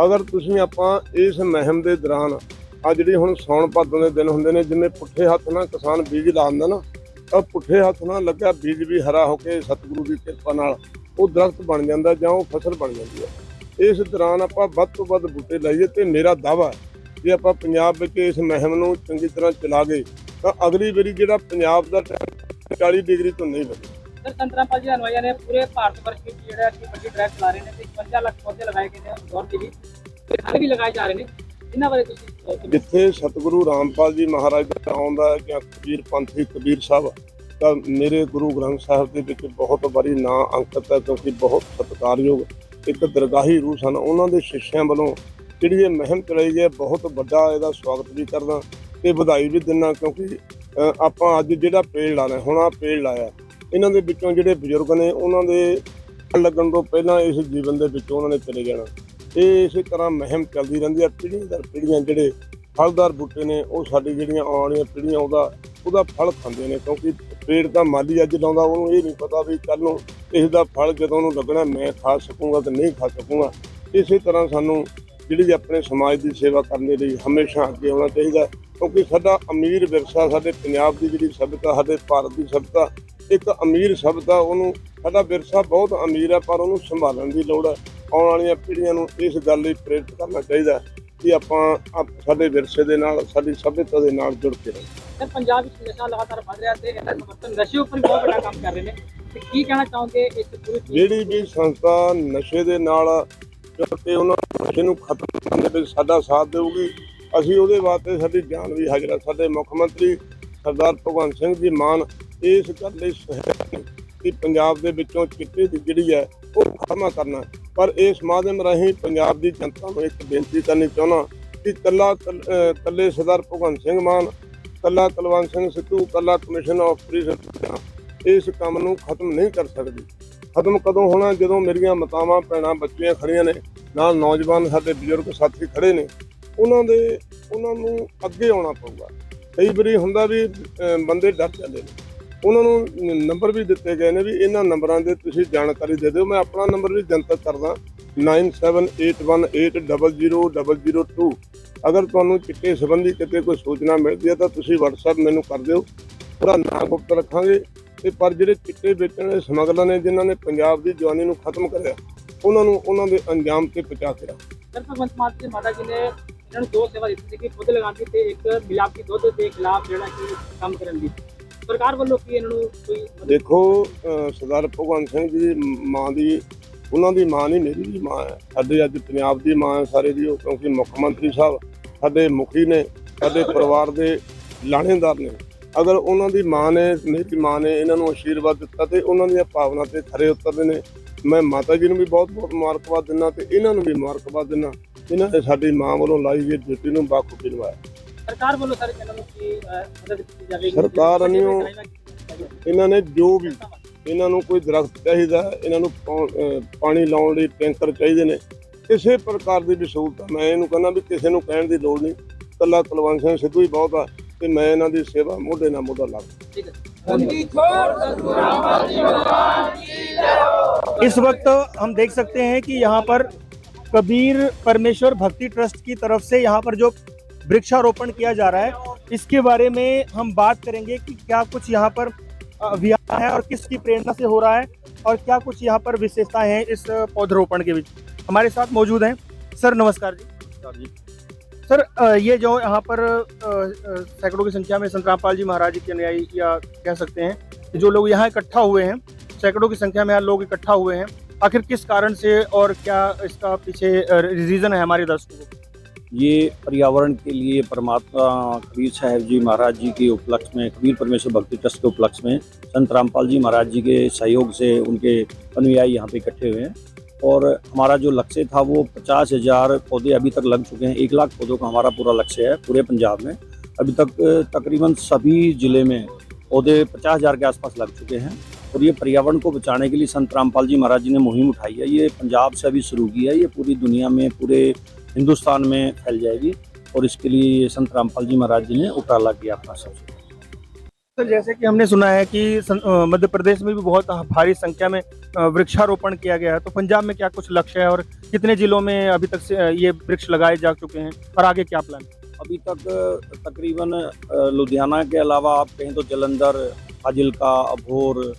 ਅਗਰ ਤੁਸੀਂ ਆਪਾਂ ਇਸ ਮੁਹਿੰਮ ਦੇ ਦੌਰਾਨ ਆ ਜਿਹੜੀ ਹੁਣ ਸੌਣ ਭਾਦੋਂ ਦੇ ਦਿਨ ਹੁੰਦੇ ਨੇ, ਜਿਵੇਂ ਪੁੱਠੇ ਹੱਥ ਨਾਲ ਕਿਸਾਨ ਬੀਜ ਲਾਉਂਦਾ ਨਾ, ਤਾਂ ਪੁੱਠੇ ਹੱਥ ਨਾਲ ਲੱਗਾ ਬੀਜ ਵੀ ਹਰਾ ਹੋ ਕੇ ਸਤਿਗੁਰੂ ਦੀ ਕਿਰਪਾ ਨਾਲ ਉਹ ਦਰਖਤ ਬਣ ਜਾਂਦਾ ਜਾਂ ਉਹ ਫਸਲ ਬਣ ਜਾਂਦੀ ਹੈ। ਇਸ ਦੌਰਾਨ ਆਪਾਂ ਵੱਧ ਤੋਂ ਵੱਧ ਬੂਟੇ ਲਾਈਏ ਤੇ ਮੇਰਾ ਦਾਅਵਾ ਜੇ ਆਪਾਂ ਪੰਜਾਬ ਵਿੱਚ ਇਸ ਮੁਹਿੰਮ ਨੂੰ ਚੰਗੀ ਤਰ੍ਹਾਂ ਚਲਾ ਗਏ ਤਾਂ ਅਗਲੀ ਵਾਰੀ ਜਿਹੜਾ ਪੰਜਾਬ ਦਾ 40 ਡਿਗਰੀ ਤੋਂ ਨਹੀਂ ਵਧੇ। ਸਰ ਸੰਤਰਾਮਪਾਲ ਜੀ ਅਨੁਆਈਆਂ ਨੇ ਪੂਰੇ ਭਾਰਤ ਵਰਸ਼ ਵਿੱਚ ਜਿਹੜਾ ਕਿ ਵੱਡੀ ਡਰਾਈਵ ਚਲਾ ਰਹੇ ਨੇ ਤੇ 55 ਲੱਖ ਪੌਦੇ ਲਗਾਏ ਗਏ ਨੇ ਦੌਰ ਦੇ ਵੀ ਤੇ ਹਰ ਵੀ ਲਗਾਏ ਜਾ ਰਹੇ ਨੇ, ਇਹਨਾਂ ਬਾਰੇ ਤੁਸੀਂ ਜਿੱਥੇ ਸਤਿਗੁਰੂ ਰਾਮਪਾਲ ਜੀ ਮਹਾਰਾਜ ਦਾ ਆਉਂਦਾ ਹੈ ਜਾਂ ਕਬੀਰ ਪੰਥੀ ਕਬੀਰ ਸਾਹਿਬ, ਤਾਂ ਮੇਰੇ ਗੁਰੂ ਗ੍ਰੰਥ ਸਾਹਿਬ ਦੇ ਵਿੱਚ ਬਹੁਤ ਵਾਰੀ ਨਾਂ ਅੰਕਿਤ ਹੈ, ਕਿਉਂਕਿ ਬਹੁਤ ਸਤਿਕਾਰਯੋਗ ਇੱਕ ਦਰਗਾਹੀ ਰੂਹ ਸਨ। ਉਹਨਾਂ ਦੇ ਸਿੱਖਿਆਂ ਵੱਲੋਂ ਜਿਹੜੀ ਇਹ ਮੁਹਿੰਮ ਚਲਾਈ ਹੈ, ਬਹੁਤ ਵੱਡਾ ਇਹਦਾ ਸਵਾਗਤ ਵੀ ਕਰਦਾ ਤੇ ਵਧਾਈ ਵੀ ਦਿੰਦਾ, ਕਿਉਂਕਿ ਆਪਾਂ ਅੱਜ ਜਿਹੜਾ ਪੇੜ ਲਾ ਰਹੇ ਹੁਣ ਆਹ ਪੇੜ ਲਾਇਆ, ਇਹਨਾਂ ਦੇ ਵਿੱਚੋਂ ਜਿਹੜੇ ਬਜ਼ੁਰਗ ਨੇ ਉਹਨਾਂ ਦੇ ਲੱਗਣ ਤੋਂ ਪਹਿਲਾਂ ਇਸ ਜੀਵਨ ਦੇ ਵਿੱਚੋਂ ਉਹਨਾਂ ਨੇ ਚਲੇ ਜਾਣਾ। ਇਹ ਇਸੇ ਤਰ੍ਹਾਂ ਮੁਹਿੰਮ ਚੱਲਦੀ ਰਹਿੰਦੀ ਹੈ। ਪੀੜ੍ਹੀਆਂ ਦਰ ਪੀੜ੍ਹੀਆਂ ਜਿਹੜੇ ਫਲਦਾਰ ਬੂਟੇ ਨੇ ਉਹ ਸਾਡੀ ਜਿਹੜੀਆਂ ਆਉਣ ਵਾਲੀਆਂ ਪੀੜ੍ਹੀਆਂ ਉਹਦਾ ਫਲ ਖਾਂਦੇ ਨੇ, ਕਿਉਂਕਿ ਪੇੜ ਤਾਂ ਮਾਲੀ ਅੱਜ ਲਾਉਂਦਾ, ਉਹਨੂੰ ਇਹ ਨਹੀਂ ਪਤਾ ਵੀ ਕੱਲ੍ਹ ਨੂੰ ਇਸ ਦਾ ਫਲ ਜਦੋਂ ਉਹਨੂੰ ਲੱਗਣਾ ਮੈਂ ਖਾ ਸਕੂੰਗਾ ਤੇ ਨਹੀਂ ਖਾ ਸਕੂੰਗਾ। ਇਸੇ ਤਰ੍ਹਾਂ ਸਾਨੂੰ ਜਿਹੜੀ ਆਪਣੇ ਸਮਾਜ ਦੀ ਸੇਵਾ ਕਰਨ ਦੇ ਲਈ ਹਮੇਸ਼ਾ ਅੱਗੇ ਆਉਣਾ ਚਾਹੀਦਾ, ਕਿਉਂਕਿ ਸਾਡਾ ਅਮੀਰ ਵਿਰਸਾ, ਸਾਡੇ ਪੰਜਾਬ ਦੀ ਜਿਹੜੀ ਸਭਿਅਤਾ, ਸਾਡੇ ਭਾਰਤ ਦੀ ਸਭਿਅਤਾ ਇੱਕ ਅਮੀਰ ਸਭਿਅਤਾ, ਉਹਨੂੰ ਸਾਡਾ ਵਿਰਸਾ ਬਹੁਤ ਅਮੀਰ ਹੈ ਪਰ ਉਹਨੂੰ ਸੰਭਾਲਣ ਦੀ ਲੋੜ ਹੈ। ਆਉਣ ਵਾਲੀਆਂ ਪੀੜ੍ਹੀਆਂ ਨੂੰ ਇਸ ਗੱਲ ਲਈ ਪ੍ਰੇਰਿਤ ਕਰਨਾ ਚਾਹੀਦਾ ਕਿ ਆਪਾਂ ਸਾਡੇ ਵਿਰਸੇ ਦੇ ਨਾਲ, ਸਾਡੀ ਸਭਿਅਤਾ ਦੇ ਨਾਲ ਜੁੜ ਕੇ ਰਹੀਏ। ਸਰ ਪੰਜਾਬ ਵਿੱਚ ਨਸ਼ਾ ਲਗਾਤਾਰ ਵੱਧ ਰਿਹਾ ਤੇ ਇਹਦਾ ਸਮਰਥਨ ਨਸ਼ੇ ਉੱਪਰ ਬਹੁਤ ਵੱਡਾ ਕੰਮ ਕਰ ਰਹੇ ਨੇ, ਤੇ ਕੀ ਕਹਿਣਾ ਚਾਹੋਗੇ ਇਸ ਪੂਰੀ ਜਿਹੜੀ ਵੀ ਸੰਸਥਾ ਨਸ਼ੇ ਦੇ ਨਾਲ ਜੁੜ ਕੇ ਉਹਨਾਂ ਨਸ਼ੇ ਨੂੰ ਖਤਮ ਕਰਨ ਦੇ ਵਿੱਚ ਸਾਡਾ ਸਾਥ ਦੇਊਗੀ, ਅਸੀਂ ਉਹਦੇ ਵਾਸਤੇ ਸਾਡੀ ਜਾਨ ਵੀ ਹਾਜ਼ਰ ਹੈ। ਸਾਡੇ ਮੁੱਖ ਮੰਤਰੀ ਸਰਦਾਰ ਭਗਵੰਤ ਸਿੰਘ ਜੀ ਮਾਨ ਇਸ ਗੱਲ ਲਈ ਸਹਿਮਤ ਨੇ ਕਿ ਪੰਜਾਬ ਦੇ ਵਿੱਚੋਂ ਚਿੱਟੇ ਦੀ ਜਿਹੜੀ ਹੈ ਉਹ ਖਤਮ ਕਰਨਾ, ਪਰ ਇਸ ਮਾਧਿਅਮ ਰਾਹੀਂ ਪੰਜਾਬ ਦੀ ਜਨਤਾ ਨੂੰ ਇੱਕ ਬੇਨਤੀ ਕਰਨੀ ਚਾਹੁੰਦਾ ਕਿ ਕੱਲੇ ਸਰਦਾਰ ਭਗਵੰਤ ਸਿੰਘ ਮਾਨ, ਕੱਲਾ ਕੁਲਵੰਤ ਸਿੰਘ ਸਿੱਧੂ, ਕੱਲਾ ਕਮਿਸ਼ਨ ਆਫ ਪੁਲਿਸ ਇਸ ਕੰਮ ਨੂੰ ਖਤਮ ਨਹੀਂ ਕਰ ਸਕਦੀ। ਖਤਮ ਕਦੋਂ ਹੋਣਾ? ਜਦੋਂ ਮੇਰੀਆਂ ਮਾਤਾਵਾਂ, ਭੈਣਾਂ, ਬੱਚੀਆਂ ਖੜੀਆਂ ਨੇ, ਨਾਲ ਨੌਜਵਾਨ ਸਾਡੇ ਬਜ਼ੁਰਗ ਸਾਥੀ ਖੜੇ ਨੇ, ਉਹਨਾਂ ਨੂੰ ਅੱਗੇ ਆਉਣਾ ਪਊਗਾ। ਕਈ ਵਾਰੀ ਹੁੰਦਾ ਵੀ ਬੰਦੇ ਡਰ ਜਾਂਦੇ ਨੇ, ਉਹਨਾਂ ਨੂੰ ਨੰਬਰ ਵੀ ਦਿੱਤੇ ਗਏ ਨੇ ਵੀ ਇਹਨਾਂ ਨੰਬਰਾਂ ਦੇ ਤੁਸੀਂ ਜਾਣਕਾਰੀ ਦੇ ਦਿਓ। ਮੈਂ ਆਪਣਾ ਨੰਬਰ ਵੀ ਜਨਤਕ ਕਰਦਾ 9781800002। ਅਗਰ ਤੁਹਾਨੂੰ ਚਿੱਟੇ ਸੰਬੰਧੀ ਕਿਤੇ ਕੋਈ ਸੂਚਨਾ ਮਿਲਦੀ ਹੈ ਤਾਂ ਤੁਸੀਂ WhatsApp ਮੈਨੂੰ ਕਰ ਦਿਓ, ਉਹਦਾ ਨਾਂ ਗੁਪਤ ਰੱਖਾਂਗੇ। ਤੇ ਪਰ ਜਿਹੜੇ ਚਿੱਟੇ ਵੇਚਣ ਦੇ ਸਮਗਲਰ ਨੇ, ਜਿਨ੍ਹਾਂ ਨੇ ਪੰਜਾਬ ਦੀ ਜਵਾਨੀ ਨੂੰ ਖਤਮ ਕਰਿਆ, ਉਹਨਾਂ ਨੂੰ ਉਹਨਾਂ ਦੇ ਅੰਜਾਮ ਤੇ ਪਹੁੰਚਾ ਕੇ ਰੱਖ। ਸਰ ਭਗਵੰਤ ਮਾਨ ਜੀ ਮਾਤਾ ਜੀ ਨੇ ਇਹਨਾਂ ਨੂੰ ਦੋ ਸੇਵਾ ਦਿੱਤੀ ਸੀ ਕਿ ਪੌਦੇ ਲਗਾਉਣ ਦੀ ਤੇ ਇੱਕ ਮਿਲਾਵਟੀ ਦੁੱਧ ਦੇ ਖਿਲਾਫ ਜਿਹੜਾ ਕਿ ਕੰਮ ਕਰਨ ਦੀ, ਸਰਕਾਰ ਵੱਲੋਂ ਕੀ ਇਹਨਾਂ ਨੂੰ ਕੋਈ ਦੇਖੋ ਸਰਦਾਰ ਭਗਵੰਤ ਸਿੰਘ ਜੀ ਦੀ ਮਾਂ ਦੀ, ਉਹਨਾਂ ਦੀ ਮਾਂ ਨਹੀਂ, ਮੇਰੀ ਵੀ ਮਾਂ ਹੈ, ਸਾਡੇ ਅੱਜ ਪੰਜਾਬ ਦੀ ਮਾਂ ਹੈ ਸਾਰੇ ਦੀ ਉਹ, ਕਿਉਂਕਿ ਮੁੱਖ ਮੰਤਰੀ ਸਾਹਿਬ ਸਾਡੇ ਮੁਖੀ ਨੇ, ਸਾਡੇ ਪਰਿਵਾਰ ਦੇ ਲਾਣੇਦਾਰ ਨੇ। ਅਗਰ ਉਹਨਾਂ ਦੀ ਮਾਂ ਨੇ, ਮੇਰੀ ਮਾਂ ਨੇ ਇਹਨਾਂ ਨੂੰ ਆਸ਼ੀਰਵਾਦ ਦਿੱਤਾ ਤੇ ਉਹਨਾਂ ਦੀਆਂ ਭਾਵਨਾ ਤੇ ਖਰੇ ਉਤਰਦੇ ਨੇ। ਮੈਂ ਮਾਤਾ ਜੀ ਨੂੰ ਵੀ ਬਹੁਤ ਬਹੁਤ ਮੁਬਾਰਕਬਾਦ ਦਿੰਦਾ ਤੇ ਇਹਨਾਂ ਨੂੰ ਵੀ ਮੁਬਾਰਕਬਾਦ ਦਿੰਦਾ, ਇਹਨਾਂ ਨੇ ਸਾਡੀ ਮਾਂ ਵੱਲੋਂ ਲਾਈ ਗਈ ਡਿਊਟੀ ਨੂੰ ਬਾਖੂਬੀ ਨਿਭਾਇਆ। ਸਰਕਾਰ ਵੱਲੋਂ ਸਾਰੇ ਇਹਨਾਂ ਨੂੰ ਕੀ ਮਦਦ ਕੀਤੀ ਜਾਵੇਗੀ? ਸਰਕਾਰ ਨੂੰ ਇਹਨਾਂ ਨੇ ਜੋ ਵੀ, ਇਹਨਾਂ ਨੂੰ ਕੋਈ ਦਰਖਤ ਚਾਹੀਦਾ, ਇਹਨਾਂ ਨੂੰ ਪਾਣੀ ਲਾਉਣ ਲਈ ਟੈਂਕਰ ਚਾਹੀਦੇ ਨੇ, ਕਿਸੇ ਪ੍ਰਕਾਰ ਦੀ ਵੀ ਸਹੂਲਤ ਮੈਂ ਇਹਨੂੰ ਕਹਿੰਦਾ ਵੀ ਕਿਸੇ ਨੂੰ ਕਹਿਣ ਦੀ ਲੋੜ ਨਹੀਂ। ਕੱਲਾ ਕੁਲਵੰਤ ਸਿੰਘ ਸਿੱਧੂ ਹੀ ਬਹੁਤ ਆ ਤੇ मैं इन्हां दी सेवा मोढे नाल मोढा ला। इस वक्त हम देख सकते हैं कि यहाँ पर कबीर परमेश्वर भक्ति ट्रस्ट की तरफ से यहाँ पर जो वृक्षारोपण किया जा रहा है, इसके बारे में हम बात करेंगे कि क्या कुछ यहाँ पर अभियान है और किसकी प्रेरणा से हो रहा है और क्या कुछ यहाँ पर विशेषताएं हैं इस पौधरोपण के बीच। हमारे साथ मौजूद हैं सर, नमस्कार जी। जी सर, ये जो यहाँ पर सैकड़ों की संख्या में संतरामपाल जी महाराज जी के अनुयायी या कह सकते हैं जो लोग यहाँ इकट्ठा हुए हैं, सैकड़ों की संख्या में यहाँ लोग इकट्ठा हुए हैं, आखिर किस कारण से और क्या इसका पीछे रीज़न है हमारे दर्शकों को? ये पर्यावरण के लिए परमात्मा कबीर साहब जी महाराज जी के उपलक्ष्य में, कबीर परमेश्वर भक्ति ट्रस्ट के उपलक्ष्य में संत रामपाल जी महाराज जी के सहयोग से उनके अनुयायी यहाँ पे इकट्ठे हुए हैं। और हमारा जो लक्ष्य था वो 50,000 पौधे अभी तक लग चुके हैं। 1 लाख पौधों का हमारा पूरा लक्ष्य है पूरे पंजाब में। अभी तक तकरीबन सभी ज़िले में पौधे 50,000 के आसपास लग चुके हैं। और ये पर्यावरण को बचाने के लिए संत रामपाल जी महाराज जी ने मुहिम उठाई है। ये पंजाब से अभी शुरू की है, ये पूरी दुनिया में, पूरे हिंदुस्तान में फैल जाएगी। और इसके लिए संत रामपाल जी महाराज जी ने उपराला किया अपना सबसे। तो जैसे कि हमने सुना है कि मध्य प्रदेश में भी बहुत भारी संख्या में वृक्षारोपण किया गया है, तो पंजाब में क्या कुछ लक्ष्य है और कितने जिलों में अभी तक से ये वृक्ष लगाए जा चुके हैं और आगे क्या प्लान है? अभी तक तकरीबन लुधियाना के अलावा आप कहें तो जलंधर, फाजिलका, अबोहर,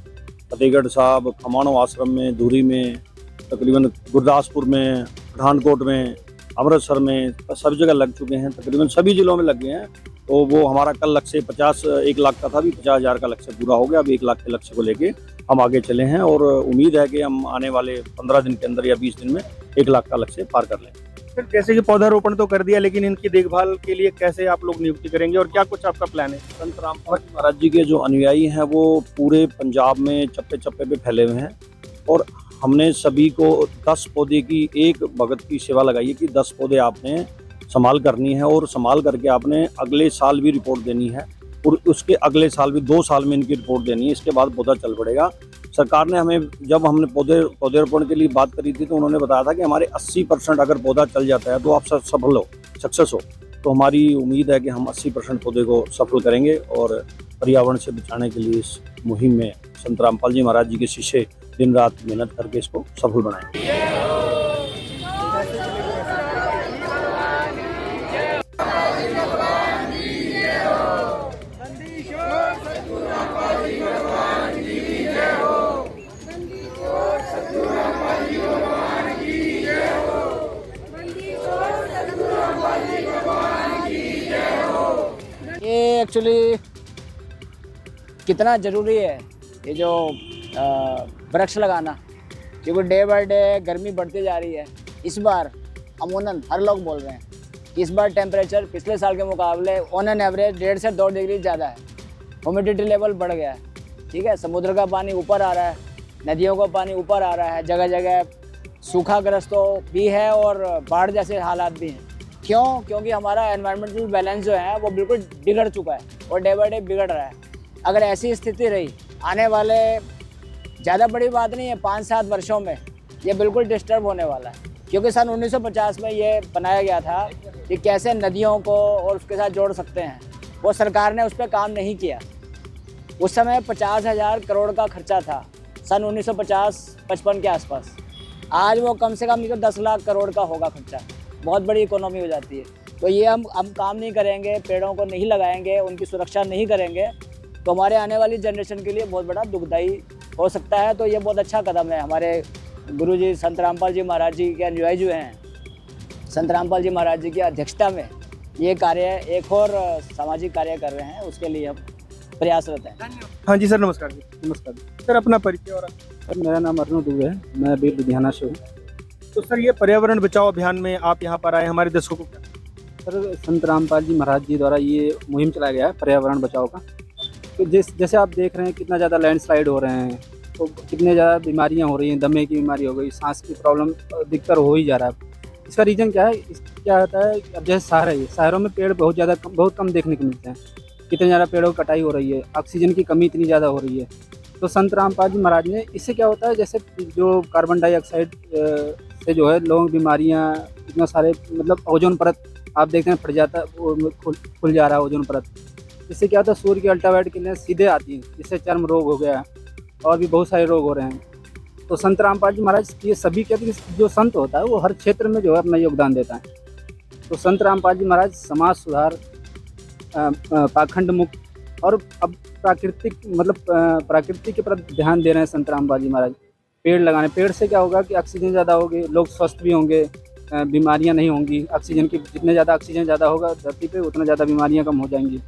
फतेहगढ़ साहब, खमाणो आश्रम में, धूरी में, तकरीबन गुरदासपुर में, पठानकोट में, अमृतसर में, सभी जगह लग चुके हैं। तकरीबन सभी जिलों में लग गए हैं। तो वो हमारा कल लक्ष्य 1 लाख का था, अभी 50,000 का लक्ष्य पूरा हो गया। अभी 1 लाख के लक्ष्य को लेके हम आगे चले हैं और उम्मीद है कि हम आने वाले 15 दिन के अंदर या 20 दिन में 1 लाख का लक्ष्य पार कर लें। सर, जैसे कि पौधारोपण तो कर दिया, लेकिन इनकी देखभाल के लिए कैसे आप लोग नियुक्ति करेंगे और क्या कुछ आपका प्लान है? संत रामपाल जी महाराज जी के जो अनुयायी हैं वो पूरे पंजाब में चप्पे चप्पे पे फैले हुए हैं और हमने सभी को 10 पौधे की एक भगत की सेवा लगाई है कि 10 पौधे आपने संभाल करनी है और संभाल करके आपने अगले साल भी रिपोर्ट देनी है और उसके अगले साल भी 2 साल में इनकी रिपोर्ट देनी है। इसके बाद पौधा चल पड़ेगा। सरकार ने हमें, जब हमने पौधेरोपण के लिए बात करी थी तो उन्होंने बताया था कि हमारे 80% अगर पौधा चल जाता है तो आप सफल हो, सक्सेस हो। तो हमारी उम्मीद है कि हम 80% पौधे को सफल करेंगे और पर्यावरण से बचाने के लिए इस मुहिम में संत रामपाल जी महाराज जी के शिष्य दिन रात मेहनत करके इसको सफल बनाएंगे। ये एक्चुअली कितना ज़रूरी है ये जो वृक्ष लगाना, क्योंकि डे बाय डे गर्मी बढ़ती जा रही है। इस बार अमूमन हर लोग बोल रहे हैं कि इस बार टेम्परेचर पिछले साल के मुकाबले ऑन एन एवरेज 1.5 से 2 डिग्री ज़्यादा है। ह्यूमिडिटी लेवल बढ़ गया है, ठीक है। समुद्र का पानी ऊपर आ रहा है, नदियों का पानी ऊपर आ रहा है, जगह जगह सूखाग्रस्तों भी है और बाढ़ जैसे हालात भी हैं। क्यों? क्योंकि हमारा एनवायरमेंटल बैलेंस जो है वो बिल्कुल बिगड़ चुका है और डे बाय डे बिगड़ रहा है। अगर ऐसी स्थिति रही आने वाले, ज़्यादा बड़ी बात नहीं है, 5-7 वर्षों में ये बिल्कुल डिस्टर्ब होने वाला है। क्योंकि सन 1950 में ये बनाया गया था कि कैसे नदियों को और उसके साथ जोड़ सकते हैं, वो सरकार ने उस पर काम नहीं किया। उस समय 50,000 करोड़ का खर्चा था सन 1950-55 के आसपास। आज वो कम से कम 10 लाख करोड़ का होगा खर्चा। बहुत बड़ी इकोनॉमी हो जाती है। तो ये हम काम नहीं करेंगे, पेड़ों को नहीं लगाएंगे, उनकी सुरक्षा नहीं करेंगे तो हमारे आने वाली जनरेशन के लिए बहुत बड़ा दुखदायी हो सकता है। तो ये बहुत अच्छा कदम है। हमारे गुरुजी संत रामपाल जी महाराज जी के अनुयायी जो हैं, संत रामपाल जी महाराज जी की अध्यक्षता में ये कार्य एक और सामाजिक कार्य कर रहे हैं, उसके लिए हम प्रयासरत हैं। हाँ जी सर, नमस्कार जी। नमस्कार सर, अपना परिचय और सर, मेरा नाम अरुण दुबे है, मैं भी लुधियाना से हूँ। तो सर, ये पर्यावरण बचाओ अभियान में आप यहाँ पर आए, हमारे दर्शकों को क्या? सर, संत रामपाल जी महाराज जी द्वारा ये मुहिम चलाया गया है पर्यावरण बचाओ का। तो जैसे आप देख रहे हैं कितना ज़्यादा लैंडस्लाइड हो रहे हैं, तो कितने ज़्यादा बीमारियां हो रही हैं, दमे की बीमारी हो गई, सांस की प्रॉब्लम दिक्कत हो ही जा रहा है। इसका रीज़न क्या है? क्या होता है, अब जैसे शहर है, शहरों में पेड़ बहुत कम देखने को मिलते हैं। कितने ज़्यादा पेड़ों की कटाई हो रही है, ऑक्सीजन की कमी इतनी ज़्यादा हो रही है। तो संत रामपाल जी महाराज ने, इससे क्या होता है, जैसे जो कार्बन डाइऑक्साइड से जो है लोगों की बीमारियाँ, इतना सारे मतलब ओजोन परत आप देखते हैं फट जाता है, खुल जा रहा है ओजोन परत। इससे क्या होता है, सूर्य की अल्ट्रावायलेट किरणें सीधे आती हैं, जिससे चर्म रोग हो गया और भी बहुत सारे रोग हो रहे हैं। तो संत रामपाल जी महाराज ये सभी कहते हैं कि जो संत होता है वो हर क्षेत्र में जो है अपना योगदान देता है। तो संत रामपाल जी महाराज समाज सुधार, पाखंड मुक्त और अब प्राकृतिक के प्रति ध्यान दे रहे हैं संत रामपाल जी महाराज। पेड़ लगाने, पेड़ से क्या होगा कि ऑक्सीजन ज़्यादा होगी, लोग स्वस्थ भी होंगे, बीमारियां नहीं होंगी। ऑक्सीजन की जितने ज़्यादा ऑक्सीजन ज़्यादा होगा धरती पे, उतना ज़्यादा बीमारियां कम हो जाएंगी।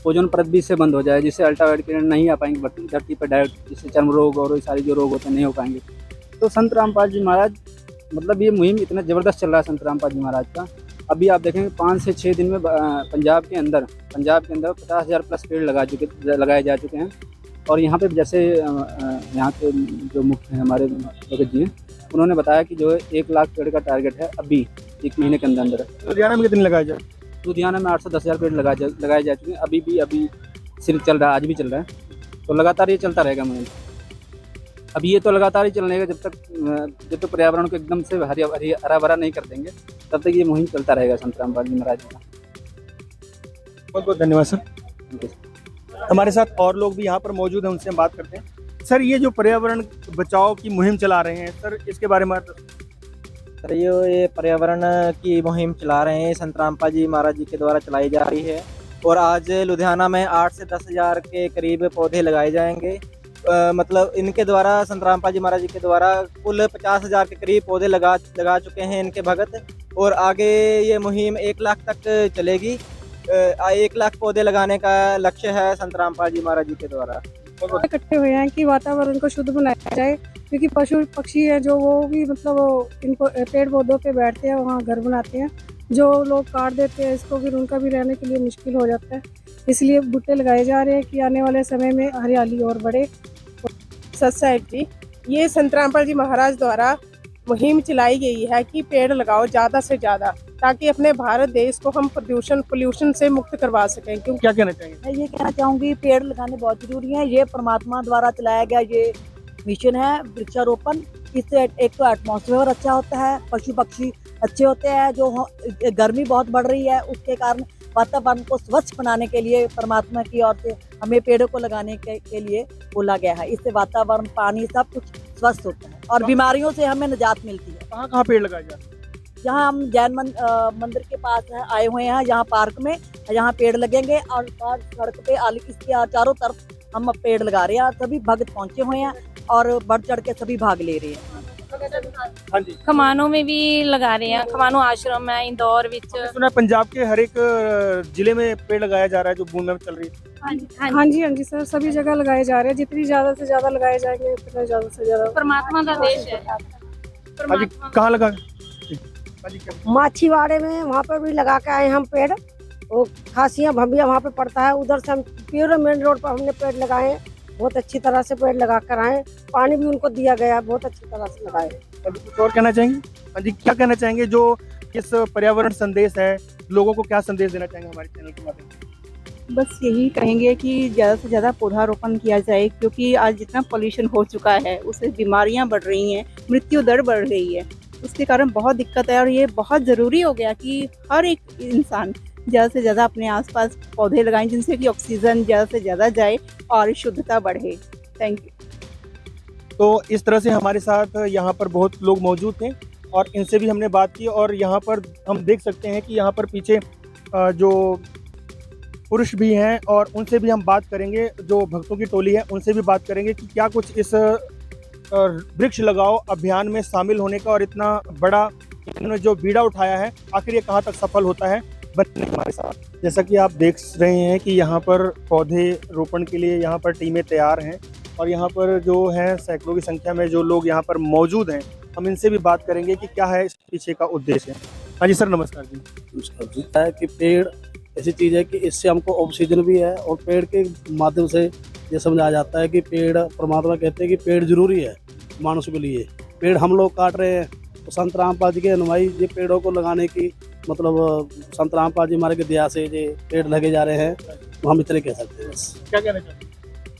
ओजोन परत भी इससे बंद हो जाए, जिससे अल्ट्रावायलेट किरण नहीं आ पाएंगी धरती पर डायरेक्ट, जिससे चर्म रोग और ये सारे जो रोग होते हैं नहीं हो पाएंगे। तो संत रामपाल जी महाराज मतलब ये मुहिम इतना ज़बरदस्त चल रहा है संत रामपाल जी महाराज का। अभी आप देखेंगे 5 से 6 दिन में पंजाब के अंदर 50,000 प्लस पेड़ लगाए जा चुके हैं। और यहाँ पे जैसे यहाँ के जो मुख्य हैं हमारे भगत जी हैं, उन्होंने बताया कि जो है 1 लाख पेड़ का टारगेट है अभी 1 महीने के अंदर। लुधियाना में कितने लगाए जाए? लुधियाना में 8 से 10,000 पेड़ लगाए जा चुके हैं। अभी सिर्फ चल रहा है, आज भी चल रहा है। तो लगातार ये चलता रहेगा मुहिम। अभी ये तो लगातार ही चलने का, जब तक पर्यावरण को एकदम से हरा भरा नहीं कर देंगे तब तक ये मुहिम चलता रहेगा संत रामपाल जी महाराज का। बहुत बहुत धन्यवाद सर। हमारे साथ और लोग भी यहाँ पर मौजूद हैं, उनसे हम बात करते हैं। सर, ये जो पर्यावरण बचाओ की मुहिम चला रहे हैं सर, इसके बारे में सर ये पर्यावरण की मुहिम चला रहे हैं, संत रामपाल जी महाराज जी के द्वारा चलाई जा रही है और आज लुधियाना में 8 से 10 हज़ार के करीब पौधे लगाए जाएंगे। मतलब इनके द्वारा संत रामपाल जी महाराज जी के द्वारा कुल 50 हज़ार के करीब पौधे लगा चुके हैं इनके भगत और आगे ये मुहिम 1 लाख तक चलेगी। 1 लाख पौधे लगाने का लक्ष्य है संत रामपाल जी महाराज जी के द्वारा। इकट्ठे हुए हैं कि वातावरण को शुद्ध बनाया जाए, क्योंकि पशु पक्षी हैं जो वो भी मतलब इनको पेड़ पौधों पे बैठते हैं, वहाँ घर बनाते हैं, जो लोग काट देते हैं इसको, फिर उनका भी रहने के लिए मुश्किल हो जाता है। इसलिए बूटे लगाए जा रहे हैं कि आने वाले समय में हरियाली और बढ़े। सत साहिब जी, ये संत रामपाल जी महाराज द्वारा मुहिम चलाई गई है कि पेड़ लगाओ ज़्यादा से ज़्यादा, ताकि अपने भारत देश को हम पोल्यूशन से मुक्त करवा सकें। क्यों क्या कहना चाहेंगे? मैं ये कहना चाहूँगी पेड़ लगाने बहुत ज़रूरी है। ये परमात्मा द्वारा चलाया गया ये मिशन है वृक्षारोपण। इससे एक तो एटमॉस्फेयर अच्छा होता है, पशु पक्षी अच्छे होते हैं, जो गर्मी बहुत बढ़ रही है उसके कारण वातावरण को स्वच्छ बनाने के लिए परमात्मा की ओर से हमें पेड़ों को लगाने के लिए बोला गया है। इससे वातावरण, पानी सब कुछ स्वस्थ होता है और बीमारियों से हमें निजात मिलती है। कहाँ पेड़ लगाए जा रहे हैं? जहाँ हम जैन मंदिर के पास आए हुए हैं, यहाँ पार्क में यहाँ पेड़ लगेंगे और सड़क पे इसके चारों तरफ हम पेड़ लगा रहे हैं। सभी भक्त पहुँचे हुए हैं और बढ़ चढ़ के सभी भाग ले रहे हैं। हाँ जी, खमानों में भी लगा रहे हैं, खमानों आश्रम है इंदौर विच। सुना पंजाब के हर एक जिले में पेड़ लगाया जा रहा है, जो बूंद में चल रही है। हाँ जी सर, सभी जगह लगाए जा रहे हैं। जितनी ज़्यादा से ज़्यादा लगाए जाएंगे उतना ज़्यादा से ज़्यादा परमात्मा का देश है। कहाँ लगा? माछीवाड़े में, वहाँ पर भी लगा के आए हम पेड़। वो खासियाँ भंबिया वहाँ पे पड़ता है, उधर से हम प्योर मेन रोड पर हमने पेड़ लगाए हैं। बहुत अच्छी तरह से पेड़ लगा कर आए, पानी भी उनको दिया गया, बहुत अच्छी तरह से लगाए। कुछ और कहना चाहेंगे? हाँ जी, क्या कहना चाहेंगे? जो इस पर्यावरण संदेश है, लोगों को क्या संदेश देना चाहेंगे हमारे चैनल के माध्यम से? बस यही कहेंगे कि ज़्यादा से ज़्यादा पौधारोपण किया जाए, क्योंकि आज जितना पॉल्यूशन हो चुका है उससे बीमारियां बढ़ रही हैं, मृत्यु दर बढ़ रही है, उसके कारण बहुत दिक्कत है। और ये बहुत ज़रूरी हो गया कि हर एक इंसान ज़्यादा से ज़्यादा अपने आसपास पौधे लगाएं, जिनसे कि ऑक्सीजन ज़्यादा से ज़्यादा जाए और शुद्धता बढ़े। Thank you. तो इस तरह से हमारे साथ यहाँ पर बहुत लोग मौजूद थे और इनसे भी हमने बात की और यहाँ पर हम देख सकते हैं कि यहाँ पर पीछे जो पुरुष भी हैं और उनसे भी हम बात करेंगे, जो भक्तों की टोली है उनसे भी बात करेंगे कि क्या कुछ इस वृक्ष लगाओ अभियान में शामिल होने का और इतना बड़ा इन्होंने जो बीड़ा उठाया है, आखिर ये कहाँ तक सफल होता है। बने हमारे साथ। जैसा कि आप देख रहे हैं कि यहाँ पर पौधे रोपण के लिए यहाँ पर टीमें तैयार हैं और यहाँ पर जो हैं सैकड़ों की संख्या में जो लोग यहाँ पर मौजूद हैं, हम इनसे भी बात करेंगे कि क्या है इस पीछे का उद्देश्य। हाँ जी सर, नमस्कार जी। नमस्कार जी। है कि पेड़ ऐसी चीज़ है कि इससे हमको ऑक्सीजन भी है और पेड़ के माध्यम से ये समझाया जाता है कि पेड़, परमात्मा कहते हैं कि पेड़ जरूरी है मानुष के लिए। पेड़ हम लोग काट रहे हैं, तो संत रामपाल जी के अनुयायी ये पेड़ों को लगाने की मतलब संत रामपाल जी हमारे के दया से ये पेड़ लगे जा रहे हैं, तो हम इतने कह सकते हैं। बस क्या कहना चाहते हैं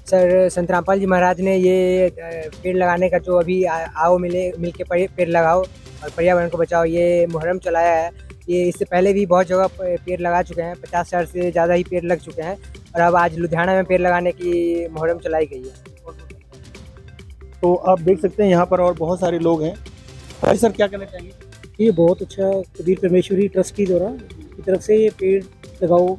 सर? संत रामपाल जी महाराज ने ये पेड़ लगाने का जो अभी आओ मिल के पेड़ लगाओ और पर्यावरण को बचाओ, ये मुहर्रम चलाया है। ये इससे पहले भी बहुत जगह पेड़ लगा चुके हैं, 50 हज़ार से ज़्यादा ही पेड़ लग चुके हैं और अब आज लुधियाना में पेड़ लगाने की मुहर्रम चलाई गई है। तो आप देख सकते हैं यहाँ पर और बहुत सारे लोग हैं। भाई सर, क्या कहना चाहेंगे? ये बहुत अच्छा कबीर परमेश्वरी ट्रस्ट की द्वारा की तरफ से ये पेड़ लगाओ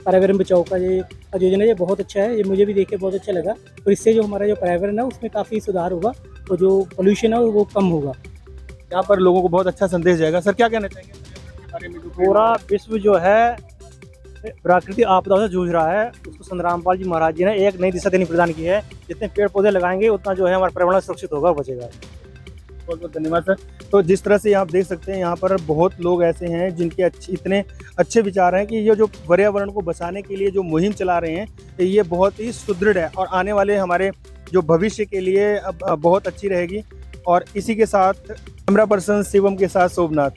पर्यावरण बचाओ का ये आयोजन है, ये बहुत अच्छा है। ये मुझे भी देख के बहुत अच्छा लगा और इससे जो हमारा जो पर्यावरण है उसमें काफ़ी सुधार होगा और जो पोल्यूशन है वो कम होगा। यहाँ पर लोगों को बहुत अच्छा संदेश जाएगा। सर, क्या कहना चाहेंगे? पूरा विश्व जो है प्राकृतिक आपदाओं से जूझ रहा है, उसको संत रामपाल जी महाराज जी ने एक नई दिशा देनी प्रदान की है। जितने पेड़ पौधे लगाएंगे उतना जो है हमारा पर्यावरण सुरक्षित होगा और बचेगा। बहुत बहुत धन्यवाद सर। तो जिस तरह से आप देख सकते हैं यहाँ पर बहुत लोग ऐसे हैं जिनके इतने अच्छे विचार हैं कि ये जो पर्यावरण को बचाने के लिए जो मुहिम चला रहे हैं ये बहुत ही सुदृढ़ है और आने वाले हमारे जो भविष्य के लिए बहुत अच्छी रहेगी। और इसी के साथ कैमरा पर्सन शिवम के साथ सोमनाथ।